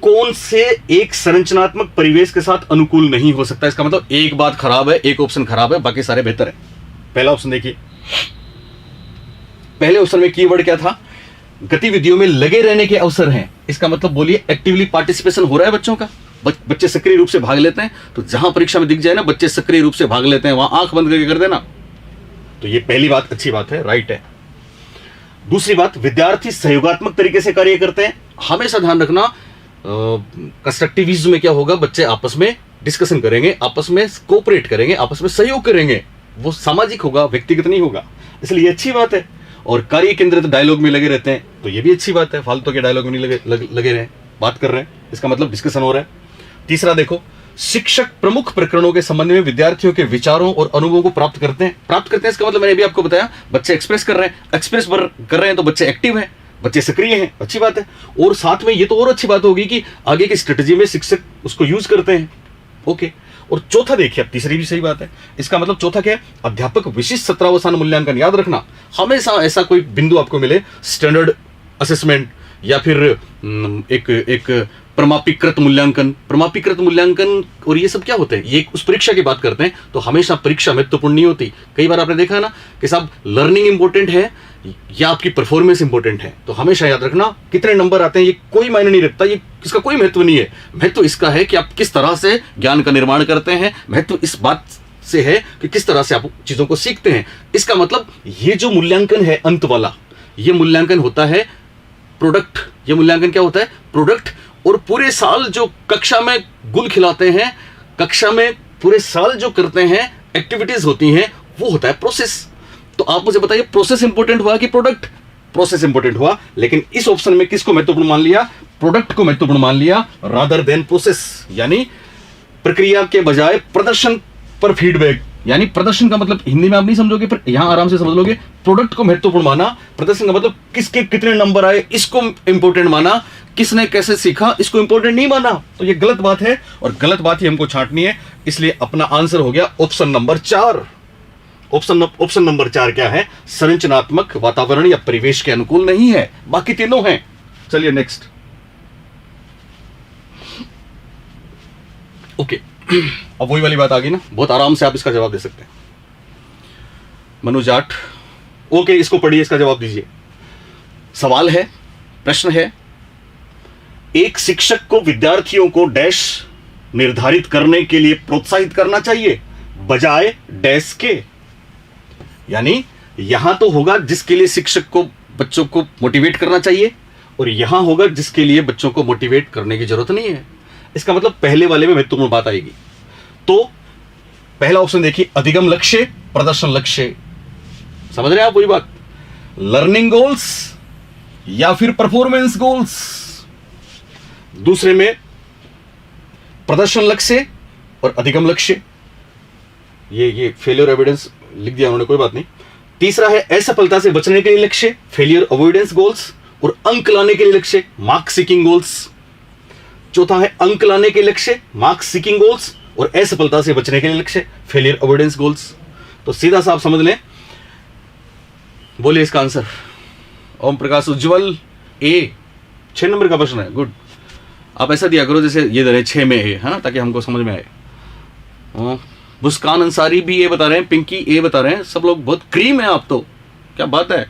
कौन से एक संरचनात्मक परिवेश के साथ अनुकूल नहीं हो सकता? इसका मतलब एक बात खराब है, एक ऑप्शन खराब है, बाकी सारे बेहतर है। पहला ऑप्शन देखिए, पहले ऑप्शन में कीवर्ड क्या था? गतिविधियों में लगे रहने के अवसर हैं। इसका मतलब बोलिए एक्टिवली पार्टिसिपेशन हो रहा है बच्चों का, बच्चे सक्रिय रूप से भाग लेते हैं। तो जहां परीक्षा में दिख जाए ना बच्चे सक्रिय रूप से भाग लेते हैं, वहां आंख बंद करके कर देना। तो ये पहली बात अच्छी बात है, राइट है। दूसरी बात, विद्यार्थी सहयोगात्मक तरीके से कार्य करते हैं। हमेशा ध्यान रखना, कंस्ट्रक्टिविज्म में क्या होगा? बच्चे आपस में डिस्कशन करेंगे, आपस में कोऑपरेट करेंगे, आपस में सहयोग करेंगे, वो सामाजिक होगा, व्यक्तिगत नहीं होगा, इसलिए ये अच्छी बात है। और कार्य केंद्रित डायलॉग में लगे रहते हैं, तो ये भी अच्छी बात है, फालतू के डायलॉग में नहीं लगे रहे, बात कर रहे हैं, इसका मतलब डिस्कशन हो रहा है। तीसरा देखो, शिक्षक प्रमुख प्रकरणों के संबंध में विद्यार्थियों के विचारों और अनुभवों को प्राप्त करते हैं। इसका मतलब मैंने भी आपको बताया, बच्चे एक्सप्रेस कर रहे हैं, तो बच्चे एक्टिव हैं, बच्चे सक्रिय हैं, अच्छी बात है। और साथ में ये तो और अच्छी बात होगी कि आगे की स्ट्रेटजी में शिक्षक उसको यूज करते हैं। ओके। और चौथा देखिए, अब तीसरी भी सही बात है, इसका मतलब चौथा क्या है? अध्यापक विशिष्ट सत्रावसान मूल्यांकन। याद रखना, हमेशा ऐसा कोई बिंदु आपको मिले, स्टैंडर्ड असेसमेंट या फिर एक प्रमापीकृत मूल्यांकन और ये सब क्या होते हैं? ये उस परीक्षा की बात करते हैं। तो हमेशा परीक्षा महत्वपूर्ण नहीं होती। कई बार आपने देखा है ना कि साहब लर्निंग इंपॉर्टेंट है या आपकी परफॉर्मेंस इंपॉर्टेंट है। तो हमेशा याद रखना, कितने नंबर आते हैं ये कोई मायने नहीं रखता, ये इसका कोई महत्व नहीं है। महत्व इसका है कि आप किस तरह से ज्ञान का निर्माण करते हैं, महत्व इस बात से है कि किस तरह से आप चीजों को सीखते हैं। इसका मतलब ये जो मूल्यांकन है अंत वाला, ये मूल्यांकन होता है प्रोडक्ट। ये मूल्यांकन क्या होता है? प्रोडक्ट। और पूरे साल जो कक्षा में गुल खिलाते हैं, कक्षा में पूरे साल जो करते हैं एक्टिविटीज होती हैं, वो होता है प्रोसेस। तो आप मुझे बताइए, प्रोसेस इंपॉर्टेंट हुआ कि प्रोडक्ट? प्रोसेस इंपॉर्टेंट हुआ, लेकिन इस ऑप्शन में किसको महत्वपूर्ण मान लिया? प्रोडक्ट को महत्वपूर्ण मान लिया रादर देन प्रोसेस। यानी प्रक्रिया के बजाय प्रदर्शन पर फीडबैक। यानी प्रदर्शन का मतलब हिंदी में आप नहीं समझोगे, पर यहां आराम से समझ लोगे। प्रोडक्ट को महत्वपूर्ण माना, प्रदर्शन का मतलब किसके कितने नंबर आए इसको इंपॉर्टेंट माना, किसने कैसे सीखा इसको इंपॉर्टेंट नहीं माना। तो ये गलत बात है और गलत बात ही हमको छांटनी है। इसलिए अपना आंसर हो गया ऑप्शन नंबर 4। ऑप्शन नंबर 4 क्या है? संरचनात्मक वातावरण या परिवेश के अनुकूल नहीं है, बाकी तीनों हैं। चलिए नेक्स्ट। ओके, अब वही वाली बात आ गई ना, बहुत आराम से आप इसका जवाब दे सकते हैं। मनु जाट, ओके, इसको पढ़िए, इसका जवाब दीजिए। सवाल है, प्रश्न है, एक शिक्षक को विद्यार्थियों को डैश निर्धारित करने के लिए प्रोत्साहित करना चाहिए बजाय डैश के। यानी यहां तो होगा जिसके लिए शिक्षक को बच्चों को मोटिवेट करना चाहिए, और यहां होगा जिसके लिए बच्चों को मोटिवेट करने की जरूरत नहीं है। इसका मतलब पहले वाले में महत्वपूर्ण बात आएगी। तो पहला ऑप्शन देखिए, अधिगम लक्ष्य, प्रदर्शन लक्ष्य। समझ रहे हैं आप वही बात, लर्निंग गोल्स या फिर परफॉर्मेंस गोल्स। दूसरे में प्रदर्शन लक्ष्य और अधिगम लक्ष्य। ये फेलियर एविडेंस लिख दिया उन्होंने, कोई बात नहीं। तीसरा है असफलता से बचने के लिए लक्ष्य, फेलियर अवॉइडेंस गोल्स, और अंक लाने के लिए लक्ष्य, मार्क सीकिंग गोल्स। चौथा है अंक लाने के लक्ष्य, मार्क सीकिंग गोल्स, और असफलता से बचने के लिए लक्ष्य, फेलियर अवॉइडेंस गोल्स। तो सीधा सा आप समझ लें, बोलिए इसका आंसर। ओम प्रकाश उज्जवल ए, 6 नंबर का प्रश्न है। गुड, आप ऐसा दिया करो जैसे ये दे रहे 6 में ए है ना, ताकि हमको समझ में आए। मुस्कान अंसारी भी ए बता रहे हैं, पिंकी ए बता रहे हैं, सब लोग बहुत क्रीम है आप तो, क्या बात है।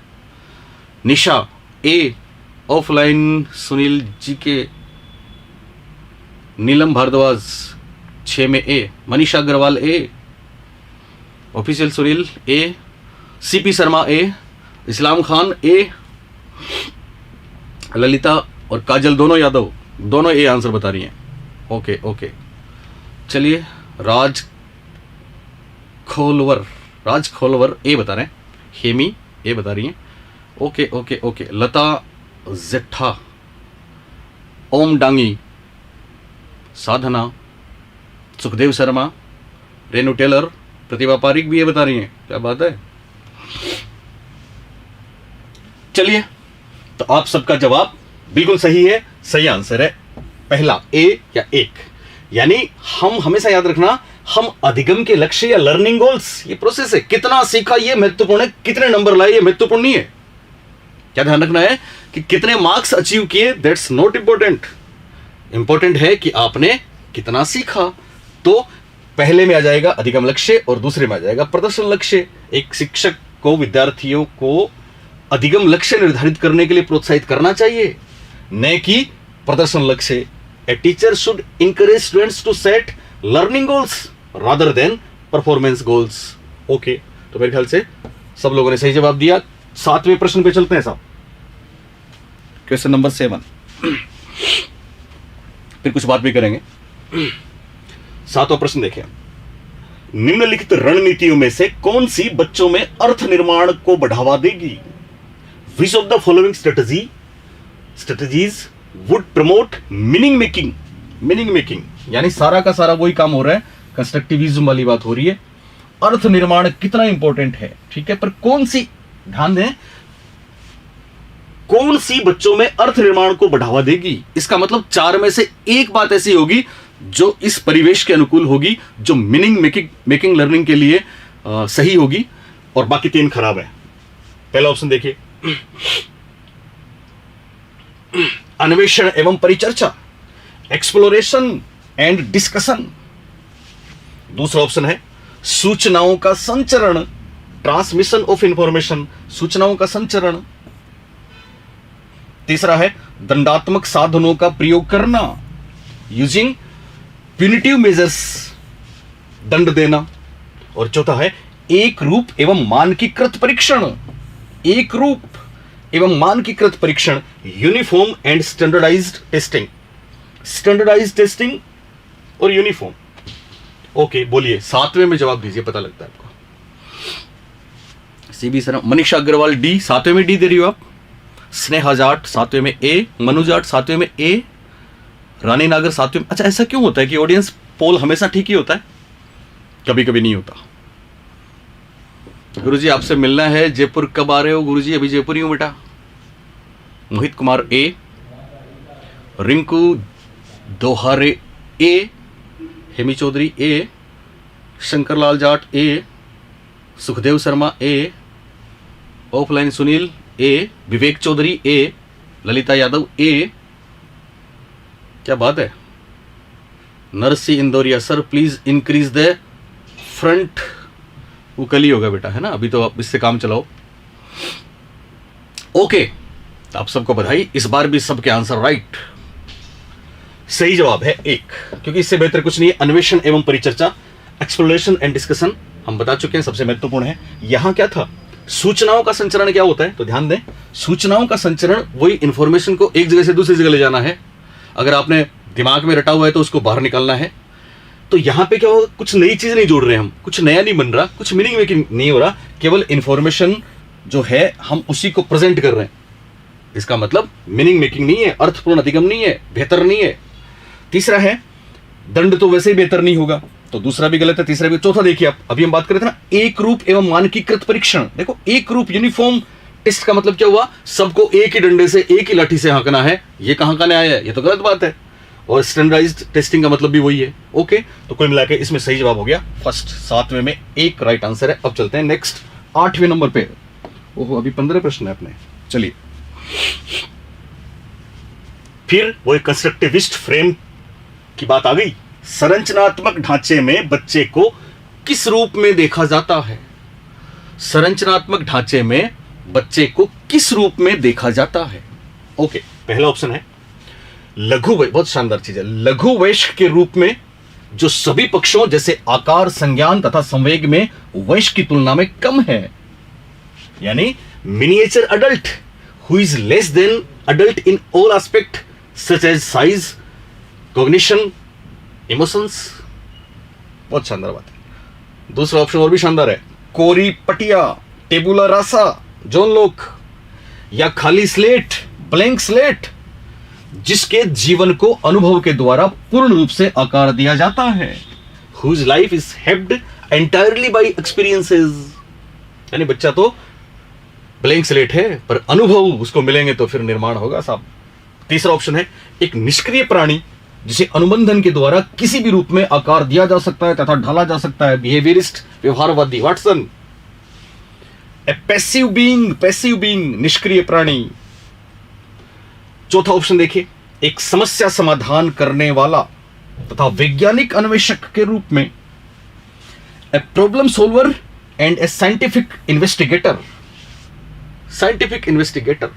निशा ए, ऑफलाइन सुनील जी के, नीलम भारद्वाज 6 में ए, मनीषा अग्रवाल ए, ऑफिशियल सुनील ए, सीपी शर्मा ए, इस्लाम खान ए, ललिता और काजल दोनों यादव, दोनों ए आंसर बता रही हैं। ओके ओके, चलिए राज खोलवर ए बता रहे हैं, हेमी ए बता रही हैं। ओके ओके ओके, लता जेठा, ओम डांगी, साधना, सुखदेव शर्मा, रेनू टेलर, प्रतिभा पारिक भी ये बता रही हैं, क्या बात है। चलिए, तो आप सबका जवाब बिल्कुल सही है, सही आंसर है पहला ए या एक। यानी हम हमेशा याद रखना, हम अधिगम के लक्ष्य या लर्निंग गोल्स, ये प्रोसेस है, कितना सीखा ये महत्वपूर्ण है, कितने नंबर लाए ये महत्वपूर्ण नहीं है। क्या ध्यान रखना है कि कितने मार्क्स अचीव किए, दैट्स नॉट इंपॉर्टेंट। इंपॉर्टेंट है कि आपने कितना सीखा। तो पहले में आ जाएगा अधिगम लक्ष्य और दूसरे में आ जाएगा प्रदर्शन लक्ष्य। एक शिक्षक को विद्यार्थियों को अधिगम लक्ष्य निर्धारित करने के लिए प्रोत्साहित करना चाहिए, न कि प्रदर्शन लक्ष्य। A teacher should encourage students to set learning goals rather than performance goals. Okay, तो मेरे ख्याल से सब लोगों ने सही जवाब दिया। 7वें प्रश्न पे चलते हैं साहब, क्वेश्चन नंबर 7। फिर कुछ बात भी करेंगे। 7वां प्रश्न देखें, निम्नलिखित रणनीतियों में से कौन सी बच्चों में अर्थ निर्माण को बढ़ावा देगी? Which of the following strategies would promote meaning making? यानी सारा का सारा वही काम हो रहा है, कंस्ट्रक्टिविज्म वाली बात हो रही है। अर्थ निर्माण कितना इंपॉर्टेंट है, ठीक है, पर कौन सी, ध्यान दें, कौन सी बच्चों में अर्थ निर्माण को बढ़ावा देगी? इसका मतलब 4 में से एक बात ऐसी होगी जो इस परिवेश के अनुकूल होगी, जो मीनिंग मेकिंग लर्निंग के लिए सही होगी, और बाकी 3 खराब है। पहला ऑप्शन देखिए, अन्वेषण एवं परिचर्चा, एक्सप्लोरेशन एंड डिस्कशन। दूसरा ऑप्शन है सूचनाओं का संचरण, ट्रांसमिशन ऑफ इंफॉर्मेशन, सूचनाओं का संचरण। तीसरा है दंडात्मक साधनों का प्रयोग करना, यूजिंग प्यूनिटिव मेजर्स, दंड देना। और चौथा है एक रूप एवं मानकीकृत परीक्षण, एक रूप एवं मानकीकृत परीक्षण, uniform and standardised testing, standardised testing और यूनिफॉर्म। ओके, बोलिए 7वें में जवाब दीजिए, पता लगता है आपको। CB sir, Manisha Agarwal D, 7वें में डी दे रही हो आप। स्नेहा जाट 7वें में ए, मनु जाट 7वें में ए, रानी नागर 7वें में। अच्छा, ऐसा क्यों होता है कि ऑडियंस पोल हमेशा ठीक ही होता है, कभी कभी नहीं होता? गुरुजी आपसे मिलना है, जयपुर कब आ रहे हो? गुरुजी अभी जयपुर ही हूं बेटा। मोहित कुमार ए, रिंकू दोहारे ए, हेमी चौधरी ए, शंकरलाल जाट ए, सुखदेव शर्मा ए, ऑफलाइन सुनील ए, विवेक चौधरी ए, ललिता यादव ए। क्या बात है। Narsi Indoria, sir please increase the front. वो कल ही होगा बेटा, है ना, अभी तो आप इससे काम चलाओ। ओके, आप सबको बधाई, इस बार भी सबके आंसर राइट। सही जवाब है 1, क्योंकि इससे बेहतर कुछ नहीं है। अन्वेषण एवं परिचर्चा, एक्सप्लोरेशन एंड डिस्कशन हम बता चुके हैं, सबसे महत्वपूर्ण है। यहां क्या था? सूचनाओं का संचरण क्या होता है? तो ध्यान दें, सूचनाओं का संचरण वही इंफॉर्मेशन को एक जगह से दूसरी जगह ले जाना है। अगर आपने दिमाग में रटा हुआ है तो उसको बाहर निकालना है। तो यहां पे क्या होगा, कुछ नई चीज नहीं जोड़ रहे हम, कुछ नया नहीं बन रहा, कुछ मीनिंग मेकिंग नहीं हो रहा, केवल इंफॉर्मेशन जो है हम उसी को प्रेजेंट कर रहे हैं। इसका मतलब मीनिंग मेकिंग नहीं है, अर्थपूर्ण अधिगम नहीं है, बेहतर नहीं है। तीसरा है दंड तो वैसे ही बेहतर नहीं होगा, तो दूसरा भी गलत है, तीसरा भी। चौथा देखिए आप, अभी हम बात कर रहे थे ना एक रूप एवं मानकीकृत परीक्षण। देखो एक रूप यूनिफॉर्म टेस्ट का मतलब क्या हुआ, सबको एक ही डंडे से एक ही लाठी से हाँकना है, ये कहां का न्याय है? ये तो गलत बात है। और स्टैंडर्डाइज्ड टेस्टिंग का मतलब भी वही है। ओके, तो कुल मिलाकर इसमें सही जवाब हो गया फर्स्ट, 7वें में एक राइट आंसर है। अब चलते हैं नेक्स्ट 8वें नंबर पे। ओहो, अभी 15 प्रश्न है अपने। चलिए, फिर वो एक कंस्ट्रक्टिविस्ट फ्रेम की बात आ गई। संरचनात्मक ढांचे में बच्चे को किस रूप में देखा जाता है? संरचनात्मक ढांचे में बच्चे को किस रूप में देखा जाता है? ओके, पहला ऑप्शन है लघु वयस्क, बहुत शानदार चीज है, लघु वयस्क के रूप में, जो सभी पक्षों जैसे आकार, संज्ञान तथा संवेग में वयस्क की तुलना में कम है। यानी miniature adult who is less than adult in all aspect such as size, cognition, emotions. बहुत शानदार बात है। दूसरा ऑप्शन और भी शानदार है, कोरी पटिया, टेबुला रासा, जॉन लॉक, या खाली स्लेट, ब्लैंक स्लेट, जिसके जीवन को अनुभव के द्वारा पूर्ण रूप से आकार दिया जाता है। Whose life is helped entirely by experiences। यानी बच्चा तो ब्लैंक स्लेट है, पर अनुभव उसको मिलेंगे तो फिर निर्माण होगा साहब। तीसरा ऑप्शन है एक निष्क्रिय प्राणी जिसे अनुबंधन के द्वारा किसी भी रूप में आकार दिया जा सकता है तथा ढाला जा सकता है, बिहेवियरिस्ट, व्यवहारवादी, वाटसन। ए पैसिव बीइंग, निष्क्रिय प्राणी। चौथा ऑप्शन देखिए, एक समस्या समाधान करने वाला तथा वैज्ञानिक अन्वेषक के रूप में, a problem solver and A scientific investigator. Scientific investigator,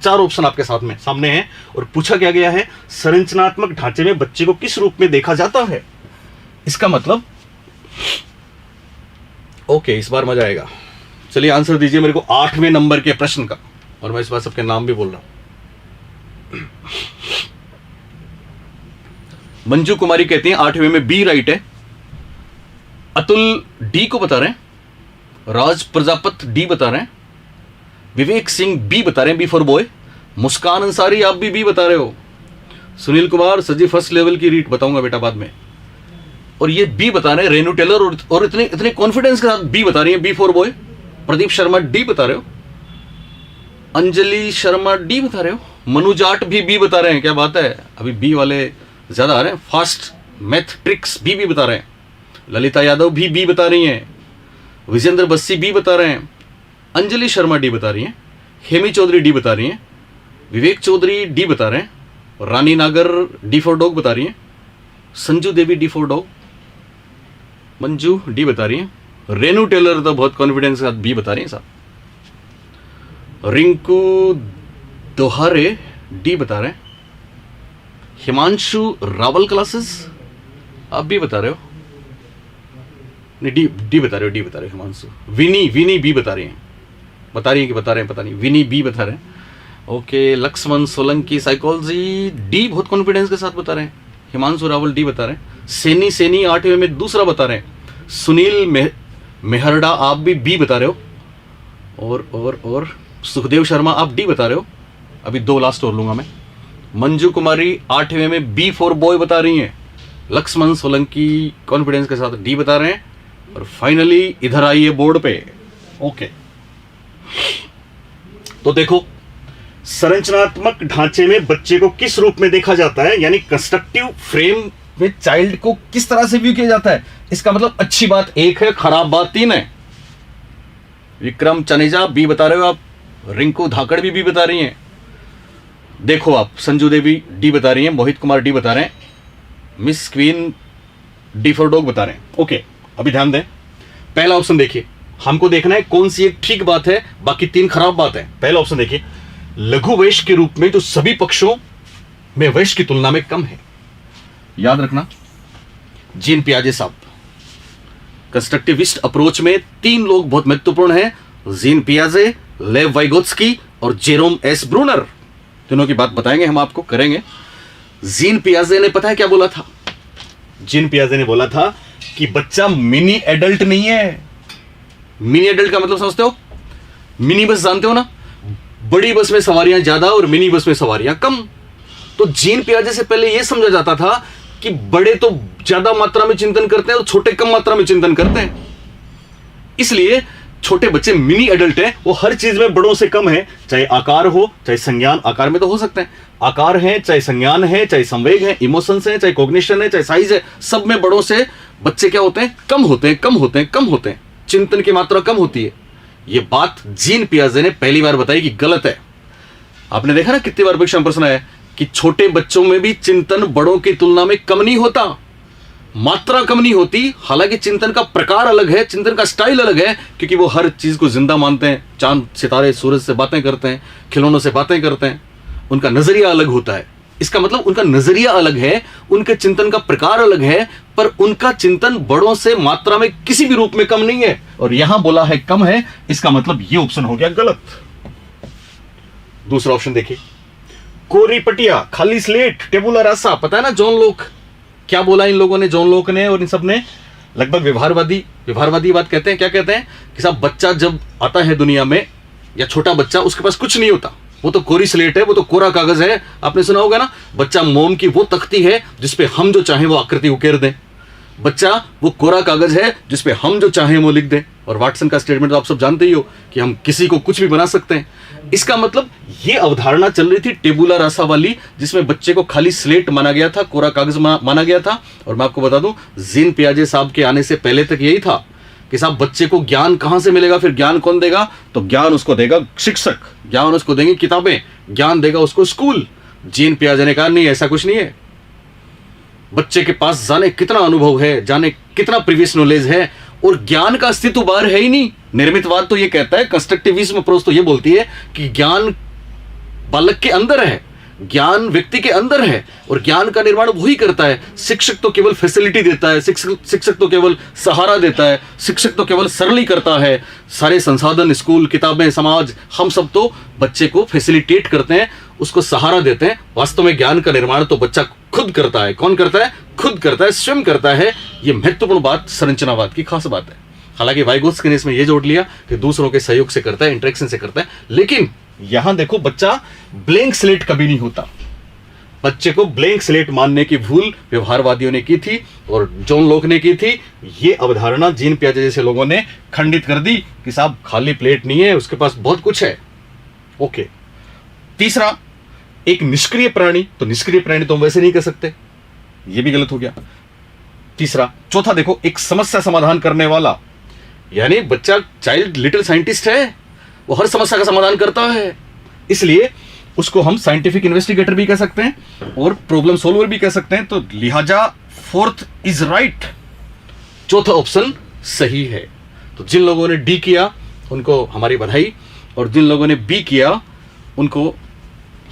चार ऑप्शन आपके साथ में सामने हैं। और पूछा क्या गया है, संरचनात्मक ढांचे में बच्चे को किस रूप में देखा जाता है? इसका मतलब ओके, इस बार मजा आएगा। चलिए आंसर दीजिए मेरे को 8वें नंबर के प्रश्न का, और मैं इस बार सबके नाम भी बोल रहा हूं। मंजू कुमारी कहती हैं 8वें में बी राइट है, अतुल डी को बता रहे हैं, राज प्रजापत डी बता रहे हैं, विवेक सिंह बी बता रहे हैं, बी फॉर बॉय, मुस्कान अंसारी आप भी बी बता रहे हो, सुनील कुमार सर जी फर्स्ट लेवल की रीट बताऊंगा बेटा बाद में, और ये बी बता रहे हैं रेनू टेलर, और इतने कॉन्फिडेंस के साथ बी बता रही है, B for boy. Pradeep Sharma D बता रहे हो, अंजलि शर्मा डी बता रहे हो, मनु जाट भी बी बता रहे हैं, क्या बात है, अभी बी वाले ज्यादा आ रहे हैं। फास्ट मैथ ट्रिक्स बी बता रहे हैं, ललिता यादव भी बी बता रही हैं, विजेंद्र बस्सी बी बता रहे हैं, अंजलि शर्मा डी बता रही हैं, हेमी चौधरी डी बता रही हैं, विवेक चौधरी डी बता रहे हैं, रानी नागर डी फॉर डॉग बता रही हैं, Sanju Devi D for dog, Manju D बता रही हैं, रेनू टेलर तो बहुत कॉन्फिडेंस के साथ बी बता रही हैं साहब, रिंकू दोहारे डी बता रहे हैं, हिमांशु रावल क्लासेस आप भी बता रहे हो, नहीं डी बता रहे हो हिमांशु। विनी बी बता रही हैं, बता रही हैं कि बता रहे हैं पता नहीं, विनी बी बता रहे हैं। Okay, Laxman Solanki psychology D बहुत कॉन्फिडेंस के साथ बता रहे हैं, हिमांशु रावल डी बता रहे हैं, सैनी 8वें में दूसरा बता रहे हैं, सुनील मेहरडा आप भी बी बता रहे हो, और सुखदेव शर्मा आप डी बता रहे हो। अभी 2 लास्ट और लूंगा मैं। मंजू कुमारी 8वें में बी फॉर बॉय बता रही हैं, लक्ष्मण सोलंकी कॉन्फिडेंस के साथ डी बता रहे हैं, और फाइनली इधर आइए बोर्ड पे। ओके, तो देखो संरचनात्मक ढांचे में बच्चे को किस रूप में देखा जाता है, यानी कंस्ट्रक्टिव फ्रेम में चाइल्ड को किस तरह से व्यू किया जाता है। इसका मतलब अच्छी बात 1 है, खराब बात 3 है। विक्रम चनेजा बी बता रहे हो आप, रिंकू धाकड़ भी बी बता रही हैं, देखो आप संजू देवी डी बता रही हैं, मोहित कुमार डी बता रहे हैं, miss queen D for dog बता रहे हैं। ओके, अभी ध्यान दें, पहला ऑप्शन देखिए, हमको देखना है कौन सी एक ठीक बात है, बाकी 3 खराब बात है। पहला ऑप्शन देखिए, लघु वयस्क के रूप में जो सभी पक्षों में वयस्क की तुलना में कम है। याद रखना, जीन पियाजे साहब, कंस्ट्रक्टिविस्ट अप्रोच में 3 लोग बहुत महत्वपूर्ण हैं, जीन पियाजे, लेव वाइगोत्स्की और जेरोम एस ब्रूनर। तीनों की बात बताएंगे हम आपको, करेंगे। जीन पियाजे ने पता है क्या बोला था? जीन पियाजे ने बोला था कि बच्चा मिनी एडल्ट नहीं है। मिनी एडल्ट का मतलब समझते हो? मिनी बस जानते हो ना, बड़ी बस में सवारियां ज्यादा और मिनी बस में सवारियां कम। तो जीन पियाजे से पहले यह समझा जाता था कि बड़े तो ज्यादा मात्रा में चिंतन करते हैं और छोटे कम मात्रा में चिंतन करते हैं, इसलिए छोटे बच्चे मिनी एडल्ट हैं। वो हर चीज में बड़ों से कम है, चाहे आकार हो चाहे संज्ञान। आकार में तो हो सकते हैं, आकार है चाहे संज्ञान है चाहे संवेग है, इमोशंस है चाहे कॉग्निशन है चाहे साइज है, सब में बड़ों से बच्चे क्या होते हैं? कम होते हैं, कम होते हैं, कम होते हैं। चिंतन की मात्रा कम होती है। यह बात जीन पियाजे ने पहली बार बताई कि गलत है। आपने देखा ना कितनी बार परीक्षा में प्रश्न है कि छोटे बच्चों में भी चिंतन बड़ों की तुलना में कम नहीं होता, मात्रा कम नहीं होती। हालांकि चिंतन का प्रकार अलग है, चिंतन का स्टाइल अलग है, क्योंकि वो हर चीज को जिंदा मानते हैं। चांद सितारे सूरज से बातें करते हैं, खिलौनों से बातें करते हैं, उनका नजरिया अलग होता है। इसका मतलब उनका नजरिया अलग है, उनके चिंतन का प्रकार अलग है, पर उनका चिंतन बड़ों से मात्रा में किसी भी रूप में कम नहीं है। और यहां बोला है कम है, इसका मतलब ये ऑप्शन हो गया गलत। दूसरा ऑप्शन देखिए, कोरी पटिया, खाली स्लेट, टेबुला रासा। पता है ना जॉन लोक क्या बोला इन लोगों ने, जॉन लोक ने और इन सब ने? लगभग व्यवहारवादी बात कहते हैं। क्या कहते हैं कि साहब बच्चा जब आता है दुनिया में, या छोटा बच्चा, उसके पास कुछ नहीं होता, वो तो कोरी स्लेट है, वो तो कोरा कागज है। आपने सुना होगा ना, बच्चा मोम की वो तख्ती है जिसपे हम जो चाहें वो आकृति उकेर दें। बच्चा वो कोरा कागज है जिसपे हम जो चाहें वो लिख दें। और वाटसन का स्टेटमेंट तो आप सब जानते ही हो कि हम किसी को कुछ भी बना सकते हैं। इसका मतलब ये अवधारणा चल रही थी टेबुला रासा वाली, जिसमें बच्चे को खाली स्लेट माना गया था, कोरा कागज माना गया था। और मैं आपको बता दूं, जीन पियाजे साहब के आने से पहले तक यही था कि साहब बच्चे को ज्ञान कहां से मिलेगा, फिर ज्ञान कौन देगा? तो ज्ञान उसको देगा शिक्षक, ज्ञान उसको देंगे किताबें, ज्ञान देगा उसको स्कूल। जीन पियाजे ने कहा नहीं, ऐसा कुछ नहीं है। बच्चे के पास जाने कितना अनुभव है, जाने कितना प्रीवियस नॉलेज है, और ज्ञान का अस्तित्व बाहर है ही नहीं। निर्मितवाद तो ये कहता है, कंस्ट्रक्टिविज्म अप्रोच तो ये बोलती है कि ज्ञान बालक के अंदर है, ज्ञान व्यक्ति के अंदर है, और ज्ञान का निर्माण वही करता है। शिक्षक तो केवल फैसिलिटी देता है, शिक्षक तो केवल सहारा देता है, शिक्षक तो केवल सरली करता है। सारे संसाधन, स्कूल, किताबें, समाज, हम सब तो बच्चे को फैसिलिटेट करते हैं, उसको सहारा देते हैं। वास्तव में ज्ञान का निर्माण तो बच्चा खुद करता है। कौन करता है? खुद करता है, स्वयं करता है। यह महत्वपूर्ण बात संरचनावाद की खास बात है। हालांकि वाइगोत्स्की ने इसमें यह जोड़ लिया कि दूसरों के सहयोग से करता है, इंटरेक्शन से करता है। लेकिन यहां देखो, बच्चा ब्लैंक स्लेट कभी नहीं होता। बच्चे को ब्लैंक स्लेट मानने की भूल व्यवहारवादियों ने की थी और जॉन लोक ने की थी। यह अवधारणा जीन पियाजे जैसे लोगों ने खंडित कर दी कि साहब खाली प्लेट नहीं है, उसके पास बहुत कुछ है। ओके। तीसरा, एक निष्क्रिय प्राणी। तो निष्क्रिय प्राणी तो हम वैसे नहीं कर सकते, यह भी गलत हो गया। तीसरा। चौथा देखो, एक समस्या समाधान करने वाला, यानी बच्चा चाइल्ड लिटिल साइंटिस्ट है, वो हर समस्या का समाधान करता है, इसलिए उसको हम साइंटिफिक इन्वेस्टिगेटर भी कह सकते हैं और प्रॉब्लम सोल्वर भी कह सकते हैं। तो लिहाजा फोर्थ इज राइट, चौथा ऑप्शन सही है। तो जिन लोगों ने डी किया उनको हमारी बधाई, और जिन लोगों ने बी किया उनको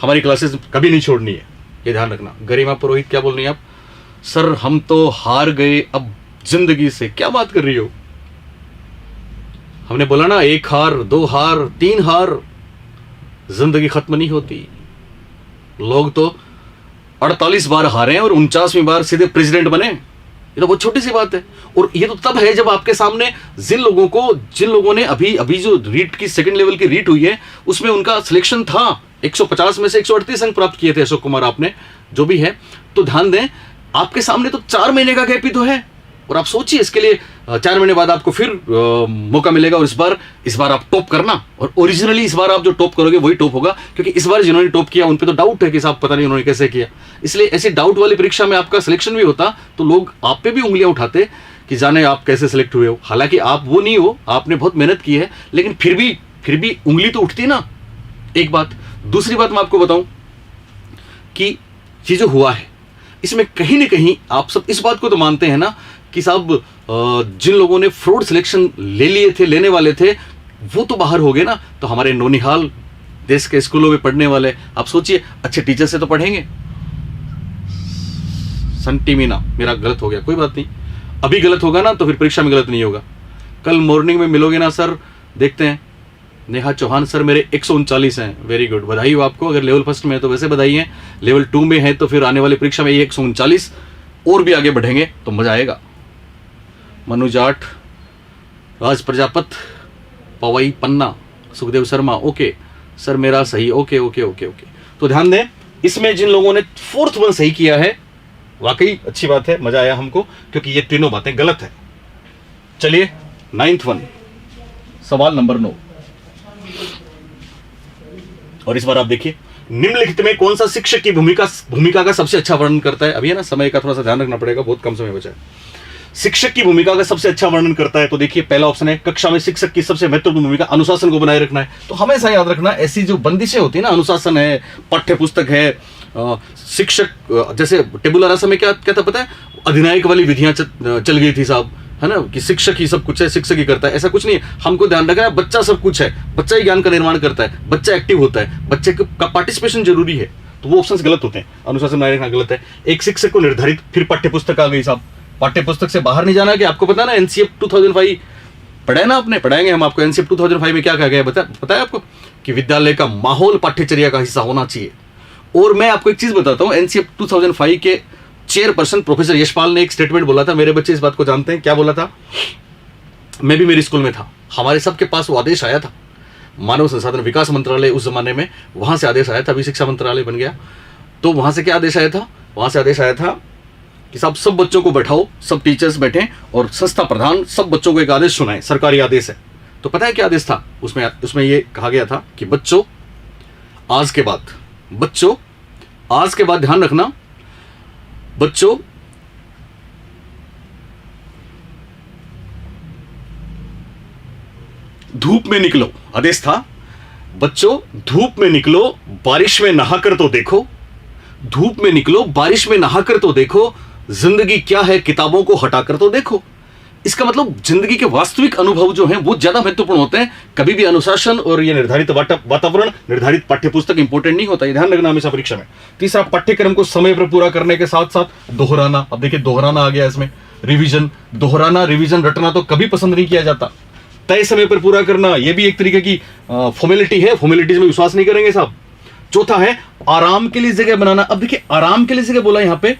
हमारी क्लासेस कभी नहीं छोड़नी है, ये ध्यान रखना। गरिमा पुरोहित, क्या बोल रही हैं आप? सर हम तो हार गए अब जिंदगी से। क्या बात कर रही हो? हमने बोला ना, एक हार, दो हार, तीन हार, जिंदगी खत्म नहीं होती। लोग तो 48 बार हारे हैं और 49वीं बार सीधे प्रेसिडेंट बने। ये तो बहुत छोटी सी बात है। और ये तो तब है जब आपके सामने जिन लोगों ने अभी जो रीट की सेकंड लेवल की रीट हुई है, उसमें उनका सिलेक्शन था। 150 में से 138 अंक प्राप्त किए थे अशोक कुमार, आपने जो भी है। तो ध्यान दें, आपके सामने तो 4 महीने का गैप ही तो है, और आप सोचिए इसके लिए 4 महीने बाद आपको फिर मौका मिलेगा, और इस बार आप टॉप करना। और ओरिजिनली इस बार आप जो टॉप करोगे वही टॉप होगा, क्योंकि इस बार जिन्होंने टॉप किया उन पे तो डाउट है कि साहब पता नहीं उन्होंने कैसे किया। इसलिए ऐसी डाउट वाली परीक्षा में आपका सिलेक्शन भी होता तो लोग आप पे भी उंगलियां उठाते कि जाने आप कैसे सिलेक्ट हुए हो। हालांकि आप वो नहीं हो, आपने बहुत मेहनत की है, लेकिन फिर भी उंगली तो उठती ना। एक बात। दूसरी बात मैं आपको बताऊं कि ये जो हुआ है, इसमें कहीं ना कहीं आप सब इस बात को तो मानते हैं ना कि साहब जिन लोगों ने फ्रॉड सिलेक्शन लेने वाले थे वो तो बाहर हो गए ना। तो हमारे नौनिहाल देश के स्कूलों में पढ़ने वाले, आप सोचिए, अच्छे टीचर से तो पढ़ेंगे। संटी मीना, मेरा गलत हो गया, कोई बात नहीं, अभी गलत होगा ना तो फिर परीक्षा में गलत नहीं होगा। कल मॉर्निंग में मिलोगे ना सर, देखते हैं नेहा चौहान सर मेरे 139 हैं, वेरी गुड, बधाई हो आपको। अगर लेवल फर्स्ट में है तो वैसे बधाई है, लेवल 2 में है तो फिर आने वाली परीक्षा में ये 139 और भी आगे बढ़ेंगे तो मजा आएगा। मनु जाट, राज प्रजापत, पवई पन्ना, सुखदेव शर्मा, ओके सर मेरा सही, ओके ओके ओके ओके। तो ध्यान दें, इसमें जिन लोगों ने 4th वन सही किया है वाकई अच्छी बात है, मजा आया हमको, क्योंकि ये तीनों बातें गलत है। चलिए 9th वन, सवाल नंबर 9, और इस बार आप देखिए, निम्नलिखित में कौन सा शिक्षक की भूमिका का सबसे अच्छा वर्णन करता है। अभी है ना, समय का थोड़ा सा ध्यान रखना पड़ेगा, बहुत कम समय बचा है। शिक्षक की भूमिका का सबसे अच्छा वर्णन करता है, तो देखिए पहला ऑप्शन है, कक्षा में शिक्षक की सबसे महत्वपूर्ण भूमिका अनुशासन को बनाए रखना है। तो हमेशा याद रखना, ऐसी जो बंदिशें होती है ना, अनुशासन है, पाठ्य पुस्तक है, शिक्षक जैसे टेबुला रासा में क्या क्या था पता है, अधिनायक वाली विधियां चल गई थी साहब, है ना, कि शिक्षक ही सब कुछ है, शिक्षक ही करता है, ऐसा कुछ नहीं है। हमको ध्यान रखना है, बच्चा सब कुछ है, बच्चा ही ज्ञान का निर्माण करता है, बच्चा एक्टिव होता है, बच्चे का पार्टिसिपेशन जरूरी है। तो वो ऑप्शंस गलत होते हैं, अनुशासन बनाए रखना गलत है। एक शिक्षक को निर्धारित, फिर पाठ्य पुस्तक आ गई साहब, पाठ्य पुस्तक से बाहर नहीं जाना। कि आपको पता ना, एनसीएफ 2005 पढ़ा है ना आपने, पढ़ाएंगे हम आपको, एनसीएफ 2005 में क्या कहा गया पता है आपको, कि विद्यालय का माहौल पाठ्यचर्या का हिस्सा होना चाहिए। और मैं आपको एक चीज बताता हूं, एनसीएफ 2005 के चेयरपर्सन प्रोफेसर यशपाल ने एक स्टेटमेंट बोला था, मेरे बच्चे इस बात को जानते हैं, क्या बोला था, मैं भी मेरे स्कूल में था, हमारे सबके पास वो आदेश आया था, मानव संसाधन विकास मंत्रालय उस जमाने में, वहां से आदेश आया था, अभी शिक्षा मंत्रालय बन गया। तो वहां से क्या आदेश आया था, वहां से आदेश आया था कि साहब सब बच्चों को बैठाओ, सब टीचर्स बैठे और संस्था प्रधान सब बच्चों को एक आदेश सुनाए, सरकारी आदेश है। तो पता है क्या आदेश था उसमें ये कहा गया था कि बच्चों आज के बाद ध्यान रखना, बच्चों धूप में निकलो, आदेश था, बच्चों धूप में निकलो, बारिश में नहाकर तो देखो, धूप में निकलो, बारिश में नहाकर तो देखो, जिंदगी क्या है किताबों को हटाकर तो देखो। इसका मतलब जिंदगी के वास्तविक अनुभव जो हैं वो ज्यादा महत्वपूर्ण होते हैं, कभी भी अनुशासन और ये निर्धारित वातावरण, निर्धारित पाठ्यपुस्तक इंपॉर्टेंट नहीं होता, ये ध्यान रखना हमेशा परीक्षा में। तीसरा, पाठ्यक्रम को समय पर पूरा करने के साथ साथ दोहराना। अब देखिए दोहराना आ गया इसमें, रिवीजन, दोहराना, रिवीजन रटना तो कभी पसंद नहीं किया जाता। तय समय पर पूरा करना, यह भी एक तरीके की फॉर्मेलिटी है, फॉर्मेलिटीज में विश्वास नहीं करेंगे साहब। चौथा है आराम के लिए जगह बनाना। अब देखिए आराम के लिए जगह बोला यहां पे,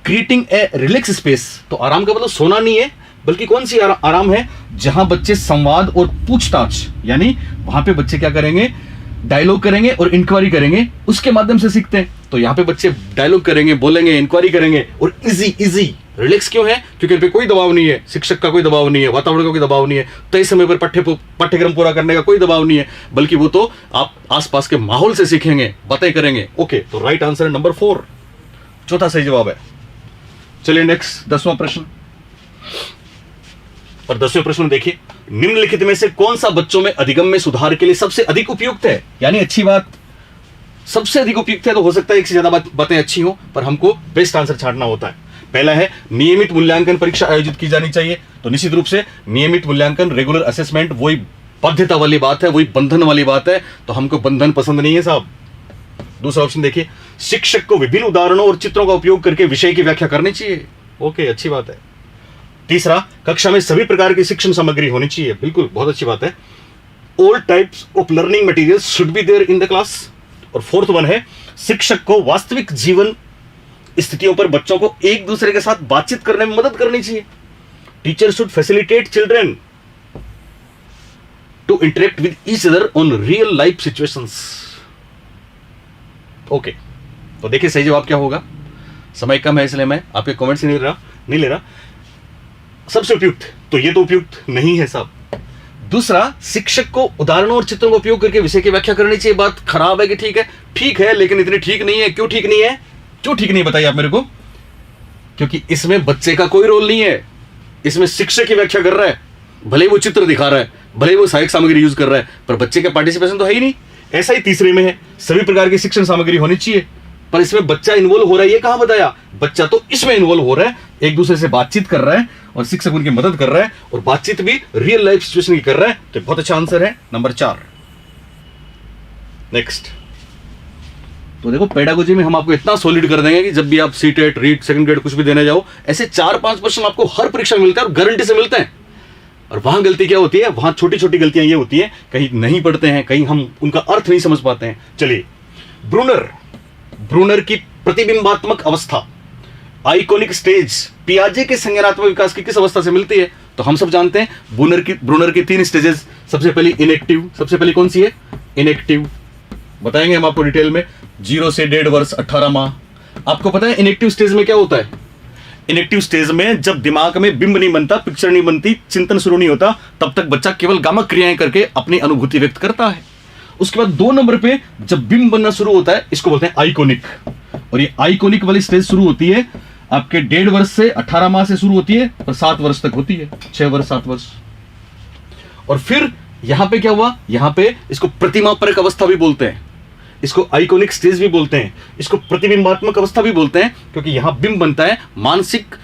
क्रिएटिंग ए रिलैक्स स्पेस, तो आराम का मतलब सोना नहीं है, बल्कि कौन सी आराम है, जहां बच्चे संवाद और पूछताछ, यानी वहां पे बच्चे क्या करेंगे, डायलॉग करेंगे और इंक्वायरी करेंगे, उसके माध्यम से सीखते हैं। तो यहां पे बच्चे डायलॉग करेंगे, बोलेंगे, इंक्वायरी करेंगे, और इजी रिलैक्स क्यों है, क्योंकि इन पे कोई दबाव नहीं है, शिक्षक का कोई दबाव नहीं है, वातावरण का कोई दबाव नहीं है, तय समय पर पाठ्यक्रम पूरा करने का कोई दबाव नहीं है, बल्कि वो तो आप आसपास के माहौल से सीखेंगे, बातें करेंगे। ओके, तो राइट आंसर है नंबर 4, चौथा सही जवाब है। चलिए नेक्स्ट 10वां प्रश्न, और 10वें प्रश्न देखिए, निम्नलिखित में से कौन सा बच्चों में अधिगम में सुधार के लिए सबसे अधिक उपयुक्त है। यानी अच्छी बात, सबसे अधिक उपयुक्त है, तो हो सकता है एक से ज्यादा बातें अच्छी हो, पर हमको बेस्ट आंसर छांटना होता है। पहला है नियमित मूल्यांकन परीक्षा आयोजित की जानी चाहिए। तो निश्चित रूप से नियमित मूल्यांकन, रेगुलर असेसमेंट, वही बाध्यता वाली बात है, वही बंधन वाली बात है, तो हमको बंधन पसंद नहीं है साहब। दूसरा ऑप्शन देखिए, शिक्षक को विभिन्न उदाहरणों और चित्रों का उपयोग करके विषय की व्याख्या करनी चाहिए। ओके, अच्छी बात है। तीसरा, कक्षा में सभी प्रकार की शिक्षण सामग्री होनी चाहिए। बिल्कुल, बहुत अच्छी बात है। All types of learning materials should be there in the class. और फोर्थ वन है, शिक्षक को वास्तविक जीवन स्थितियों पर बच्चों को एक दूसरे के साथ बातचीत करने में मदद करनी चाहिए। Teacher should facilitate children to interact with each other on real life situations. Okay, तो देखिए सही जवाब क्या होगा। समय कम है इसलिए मैं आपके कमेंट्स नहीं ले रहा। सबसे उपयुक्त, तो ये तो उपयुक्त नहीं है साहब। दूसरा, शिक्षक को उदाहरणों और चित्रों का उपयोग करके विषय की व्याख्या करनी चाहिए। बात खराब है कि ठीक है? ठीक है, लेकिन इतनी ठीक नहीं है। क्यों ठीक नहीं है? क्यों ठीक नहीं बताइए आप मेरे को? क्योंकि इसमें बच्चे का कोई रोल नहीं है, इसमें शिक्षक की व्याख्या कर रहा है। भले ही वो चित्र दिखा रहा है, भले ही वो सहायक सामग्री यूज कर रहा है, पर बच्चे का पार्टिसिपेशन तो है ही नहीं। ऐसा ही तीसरे में है, सभी प्रकार की शिक्षण सामग्री होनी चाहिए, पर इसमें बच्चा इन्वॉल्व हो रहा है, ये कहां बताया? बच्चा तो इसमें इन्वॉल्व हो रहा है, एक दूसरे से बातचीत कर रहा है और शिक्षक उनकी मदद कर रहा है, और बातचीत भी रियल लाइफ सिचुएशन की कर रहा है। तो बहुत अच्छा आंसर है नंबर 4। नेक्स्ट, तो देखो पेडागोजी में हम आपको इतना सॉलिड कर देंगे कि जब भी आप सीटेट, रीट, सेकंड ग्रेड कुछ भी देने जाओ, ऐसे 4-5 प्रश्न आपको हर परीक्षा में मिलते हैं और गारंटी से मिलते हैं। और वहां गलती क्या होती है, वहां छोटी छोटी गलतियां ये होती है, कहीं नहीं पढ़ते हैं, कहीं हम उनका अर्थ नहीं समझ पाते हैं। चलिए, ब्रूनर की प्रतिबिंबात्मक अवस्था, आइकॉनिक स्टेज, पियाजे के संज्ञानात्मक विकास की किस अवस्था से मिलती है? तो हम सब जानते हैं ब्रूनर की 3 स्टेजेस। सबसे पहली इनएक्टिव, सबसे पहली कौन सी है? इनएक्टिव, बताएंगे हम आपको डिटेल में। 0 से 1.5 वर्ष 18 माह। आपको पता है इनएक्टिव स्टेज में क्या होता है? इनएक्टिव स्टेज में जब दिमाग में बिंब नहीं बनता, पिक्चर नहीं बनती, चिंतन शुरू नहीं होता, तब तक बच्चा केवल गामक क्रियाएं करके अपनी अनुभूति व्यक्त करता है। उसके बाद 2 नंबर पे जब बिंब बनना शुरू होता है, इसको बोलते हैं आइकॉनिक। और ये आइकॉनिक वाली स्टेज शुरू होती है आपके 1.5 वर्ष से 18 माह से शुरू होती है और 7 वर्ष तक होती है, 6 वर्ष 7 वर्ष। और फिर यहां पे क्या हुआ? यहां पे इसको प्रतिमापरक अवस्था भी बोलते हैं, इसको आइकॉनिक स्टेज भी बोलते हैं, इसको प्रतिबिंबात्मक अवस्था भी बोलते हैं, क्योंकि यहां बिंब बनता है, मानसिक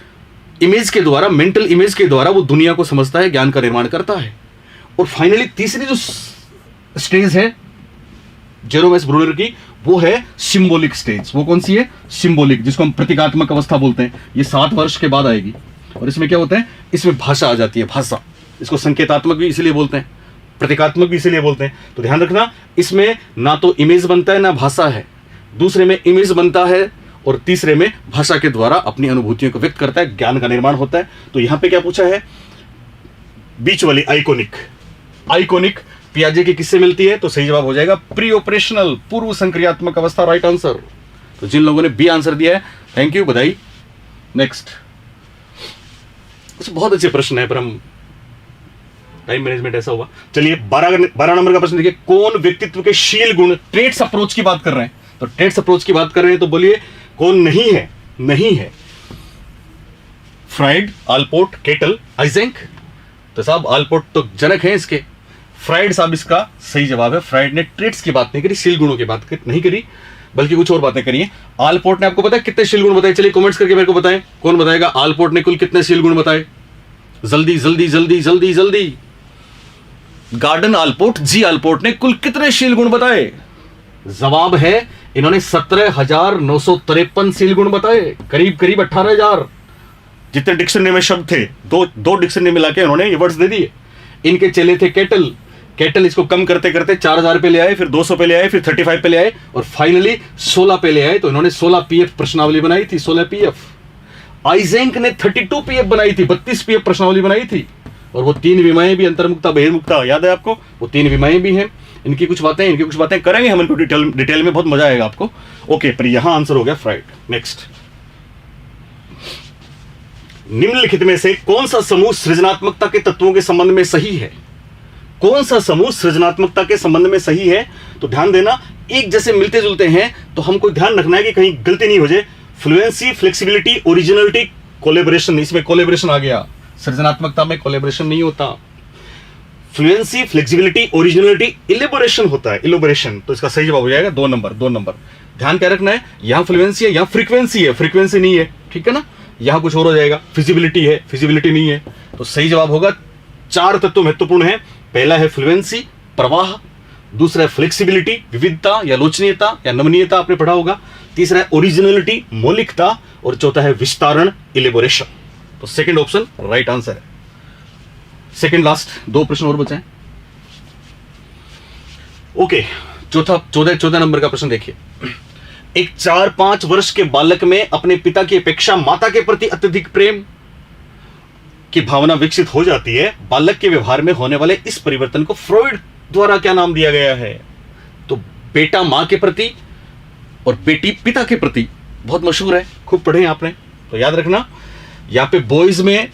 इमेज के द्वारा, मेंटल इमेज के द्वारा वो दुनिया को समझता है, ज्ञान का निर्माण करता है। और फाइनली तीसरी जो स्टेज है जेरोम ब्रूनर की, वो है सिंबॉलिक स्टेज। वो कौन सी है? सिंबॉलिक, जिसको हम प्रतीकात्मक अवस्था बोलते हैं। ये 7 वर्ष के बाद आएगी। और इसमें क्या होता है? इसमें भाषा आ जाती है, भाषा। इसको संकेतात्मक भी इसीलिए बोलते हैं, प्रतीकात्मक भी इसीलिए बोलते हैं। तो ध्यान रखना, इसमें ना तो इमेज बनता है ना भाषा है, दूसरे में इमेज बनता है और तीसरे में भाषा के द्वारा अपनी अनुभूतियों को व्यक्त करता है, ज्ञान का निर्माण होता है। तो यहां पे क्या पूछा है? बीच वाली आइकॉनिक। आइकॉनिक पियाजे की किससे मिलती है? तो सही जवाब हो जाएगा प्री ऑपरेशनल, पूर्व संक्रियात्मक अवस्था, राइट आंसर। तो जिन लोगों ने बी आंसर दिया है, थैंक यू, बधाई। नेक्स्ट, बहुत अच्छे प्रश्न है, पर हम टाइम मैनेजमेंट ऐसा हुआ। चलिए 12 नंबर का प्रश्न देखिए, कौन व्यक्तित्व के शील गुण, ट्रेट्स अप्रोच की बात कर रहे हैं? तो ट्रेट्स अप्रोच की बात कर रहे हैं तो बोलिए कौन नहीं है? नहीं है फ्राइड, आलपोर्ट, केटल, आइजेंक। तो साहब आलपोर्ट तो जनक है इसके, फ्राइड साहब इसका सही जवाब है। फ्राइड ने ट्रेट्स की बात नहीं करी, शील गुणों की बात नहीं करी, बल्कि कुछ और बातें करी है। आलपोर्ट ने आपको पता है कितने शील गुण बताए? चलिए कमेंट्स करके मेरे को बताएं, कौन बताएगा आलपोर्ट ने कुल कितने शील गुण बताए? जल्दी जल्दी जल्दी जल्दी जल्दी। गार्डन आलपोर्ट, जी आलपोर्ट ने कुल कितने शील गुण बताए? जवाब है इन्होंने 17,953 शील गुण बताए, करीब करीब 18,000 जितने डिक्शनरी में शब्द थे, दो डिक्शनरी मिला के इन्होंने ये वर्ड्स दे दिए। इनके चेले थे केटल। केटल इसको कम करते करते 4,000 पे ले आए, फिर 200 पे ले आए, फिर 35 पे ले आए और फाइनली 16 पे ले आए। तो इन्होंने 16 पीएफ प्रश्नावली बनाई थी, 16 पीएफ। आइजेंक ने 32 पीएफ बनाई थी, 32 पीएफ प्रश्नावली बनाई थी। और वो 3 विमाएं भी, अंतर्मुक्ता, बहिर्मुक्ता, याद है आपको? वो 3 विमाएं भी हैं। इनकी कुछ बातें करेंगे हम, इनको डिटेल में, बहुत मजा आएगा आपको। ओके, पर यहां आंसर हो गया फ्राइड। नेक्स्ट, निम्नलिखित में से कौन सा समूह सृजनात्मकता के तत्वों के संबंध में सही है? कौन सा समूह सृजनात्मकता के संबंध में सही है? तो ध्यान देना, एक जैसे मिलते जुलते हैं तो हमको ध्यान रखना है कि कहीं गलती नहीं हो जाए। फ्लुएंसी, फ्लेक्सिबिलिटी, ओरिजिनलिटी, कोलेबोरेशन, इसमें कोलेबोरेशन आ गया, सृजनात्मकता में कोलेबोरेशन नहीं होता। फ्लुएंसी, फ्लेक्सिबिलिटी, ओरिजिनलिटी, इलेबोरेशन होता है, इलेबोरेशन। तो इसका सही जवाब हो जाएगा 2 नंबर, 2 नंबर। ध्यान क्या रखना है, यहां फ्लुएंसी है, यहां फ्रीक्वेंसी है, फ्रीक्वेंसी नहीं है, ठीक है ना? यहां कुछ और हो जाएगा, फिजिबिलिटी है, फिजिबिलिटी नहीं है। तो सही जवाब होगा, 4 तत्व महत्वपूर्ण है। पहला है फ्लुएंसी, प्रवाह, दूसरा है फ्लेक्सिबिलिटी, विविधता या लोचनीयता या नमनीयता, आपने पढ़ा होगा। तीसरा है ओरिजिनलिटी, मौलिकता, और चौथा है विस्तारण, इलेबोरेशन। तो सेकंड ऑप्शन राइट आंसर है। सेकंड लास्ट 2 प्रश्न और बचे हैं। ओके, 14 नंबर का प्रश्न देखिए। एक 4-5 वर्ष के बालक में अपने पिता की अपेक्षा माता के प्रति अत्यधिक प्रेम की भावना विकसित हो जाती है। बालक के व्यवहार में होने वाले इस परिवर्तन को फ्रॉइड द्वारा क्या नाम दिया गया है? तो बेटा मां के प्रति और बेटी पिता के प्रति, बहुत मशहूर है, खूब पढ़े आपने। तो याद रखना, यहां पे बॉयज में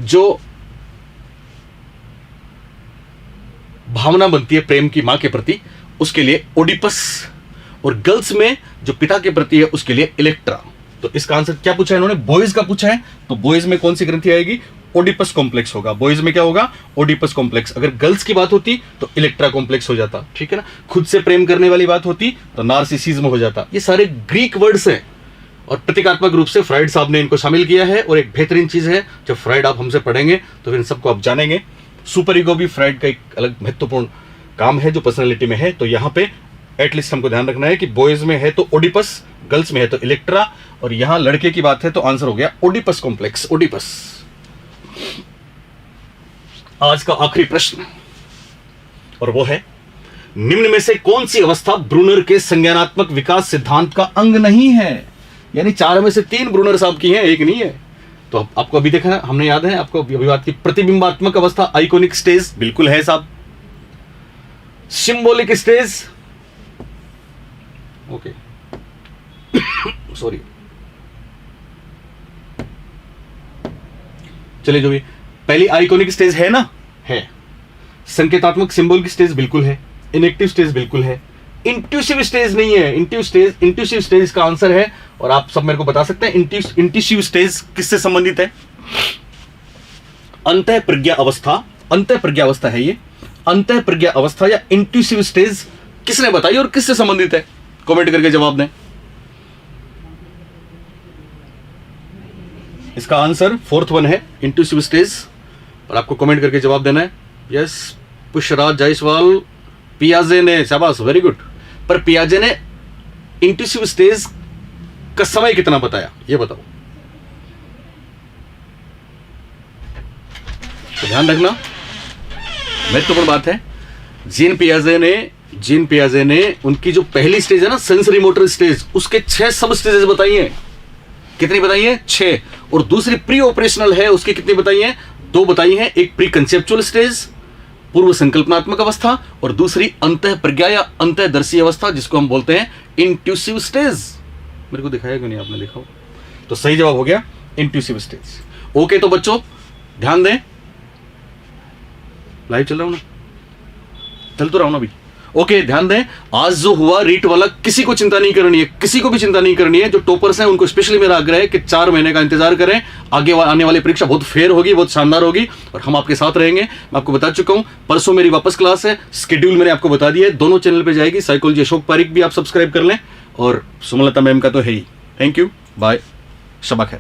जो भावना बनती है प्रेम की मां के प्रति, उसके लिए ओडिपस, और गर्ल्स में जो पिता के प्रति है उसके लिए इलेक्ट्रा। तो इसका आंसर क्या पूछा है इन्होंने? बॉयज का पूछा है। तो बॉयज में कौन सी ग्रंथि आएगी? ओडिपस कॉम्प्लेक्स होगा। बॉयज में क्या होगा? Oedipus complex. अगर गर्ल्स की बात होती तो इलेक्ट्रा कॉम्प्लेक्स हो जाता, ठीक है ना? खुद से प्रेम करने वाली बात होती तो नार्सिसिज्म हो जाता। ये सारे ग्रीक वर्ड्स हैं और प्रतीकात्मक रूप से फ्राइड साहब ने इनको शामिल किया है। और एक बेहतरीन चीज है, जब फ्राइड आप हमसे पढ़ेंगे तो फिर इन सबको आप जानेंगे। सुपर ईगो भी फ्राइड का एक अलग महत्वपूर्ण काम है जो पर्सनैलिटी में है। तो यहाँ पे एटलीस्ट हमको ध्यान रखना है कि बॉयज में है तो ओडिपस, गर्ल्स में है तो इलेक्ट्रा, और यहां लड़के की बात है तो आंसर हो गया ओडिपस कॉम्प्लेक्स, ओडिपस। आज का आखिरी प्रश्न, और वो है निम्न में से कौन सी अवस्था ब्रूनर के संज्ञानात्मक विकास सिद्धांत का अंग नहीं है? यानी 4 में से 3 ब्रूनर साहब की हैं, एक नहीं है। तो आपको अभी देखा, हमने याद है आपको अभी बात की, प्रतिबिंबात्मक अवस्था आइकोनिक स्टेज बिल्कुल है साहब, सिंबॉलिक स्टेज, ओके सॉरी, चलिए जो भी पहली आइकोनिक स्टेज है ना, है। संकेतात्मक सिंबॉलिक स्टेज बिल्कुल है, इनेक्टिव स्टेज बिल्कुल है, इंट्यूसिव स्टेज नहीं है। इंट्यूसिव स्टेज का आंसर है, और आप सब मेरे को बता सकते हैं इंट्यूसिव स्टेज किससे संबंधित है? अंतः प्रज्ञा अवस्था, अंतः प्रज्ञा अवस्था है ये। अंतः प्रज्ञा अवस्था या इंट्यूसिव स्टेज किसने बताई और किससे संबंधित है? कमेंट करके जवाब दें। इसका आंसर 4th वन है, इंट्यूसिव स्टेज, और आपको कमेंट करके जवाब देना है। यस, पुष्पराज जायसवाल, पियाजे ने, शाबाश, वेरी गुड। पर पियाजे ने इंट्यूसिव स्टेज का समय कितना बताया, ये बताओ। तो ध्यान रखना, महत्वपूर्ण बात है। जीन पियाजे ने उनकी जो पहली स्टेज है ना, सेंसरी मोटर स्टेज, उसके 6 सब स्टेजेस बताई हैं। कितनी बताई हैं? 6। और दूसरी प्री ऑपरेशनल है, उसकी कितनी बताई हैं? 2 बताई हैं। एक प्री कंसेप्चुअल स्टेज, पूर्व संकल्पनात्मक अवस्था, और दूसरी अंतः प्रज्ञा या अंतःदर्शी अवस्था, जिसको हम बोलते हैं इंट्यूसिव स्टेज। मेरे को दिखाया क्यों नहीं आपने? देखा हो तो सही जवाब हो गया इंट्यूसिव स्टेज। ओके, तो बच्चों ध्यान दें, लाइव चल रहा हूं ना, चल तो रहा हूं ना अभी। ओके, ध्यान दें, आज जो हुआ रीट वाला, किसी को चिंता नहीं करनी है, किसी को भी चिंता नहीं करनी है। जो टॉपर्स हैं उनको स्पेशली मेरा आग्रह है कि 4 महीने का इंतजार करें। आगे आने वाली परीक्षा बहुत फेयर होगी, बहुत शानदार होगी, और हम आपके साथ रहेंगे। मैं आपको बता चुका हूं, परसों मेरी वापस क्लास है, शेड्यूल मैंने आपको बता दिया है, दोनों चैनल पे जाएगी। साइकोलॉजी अशोक पारिक भी आप सब्सक्राइब कर लें, और सुमलता मैम का तो है ही। थैंक यू, बाय, शबा खैर।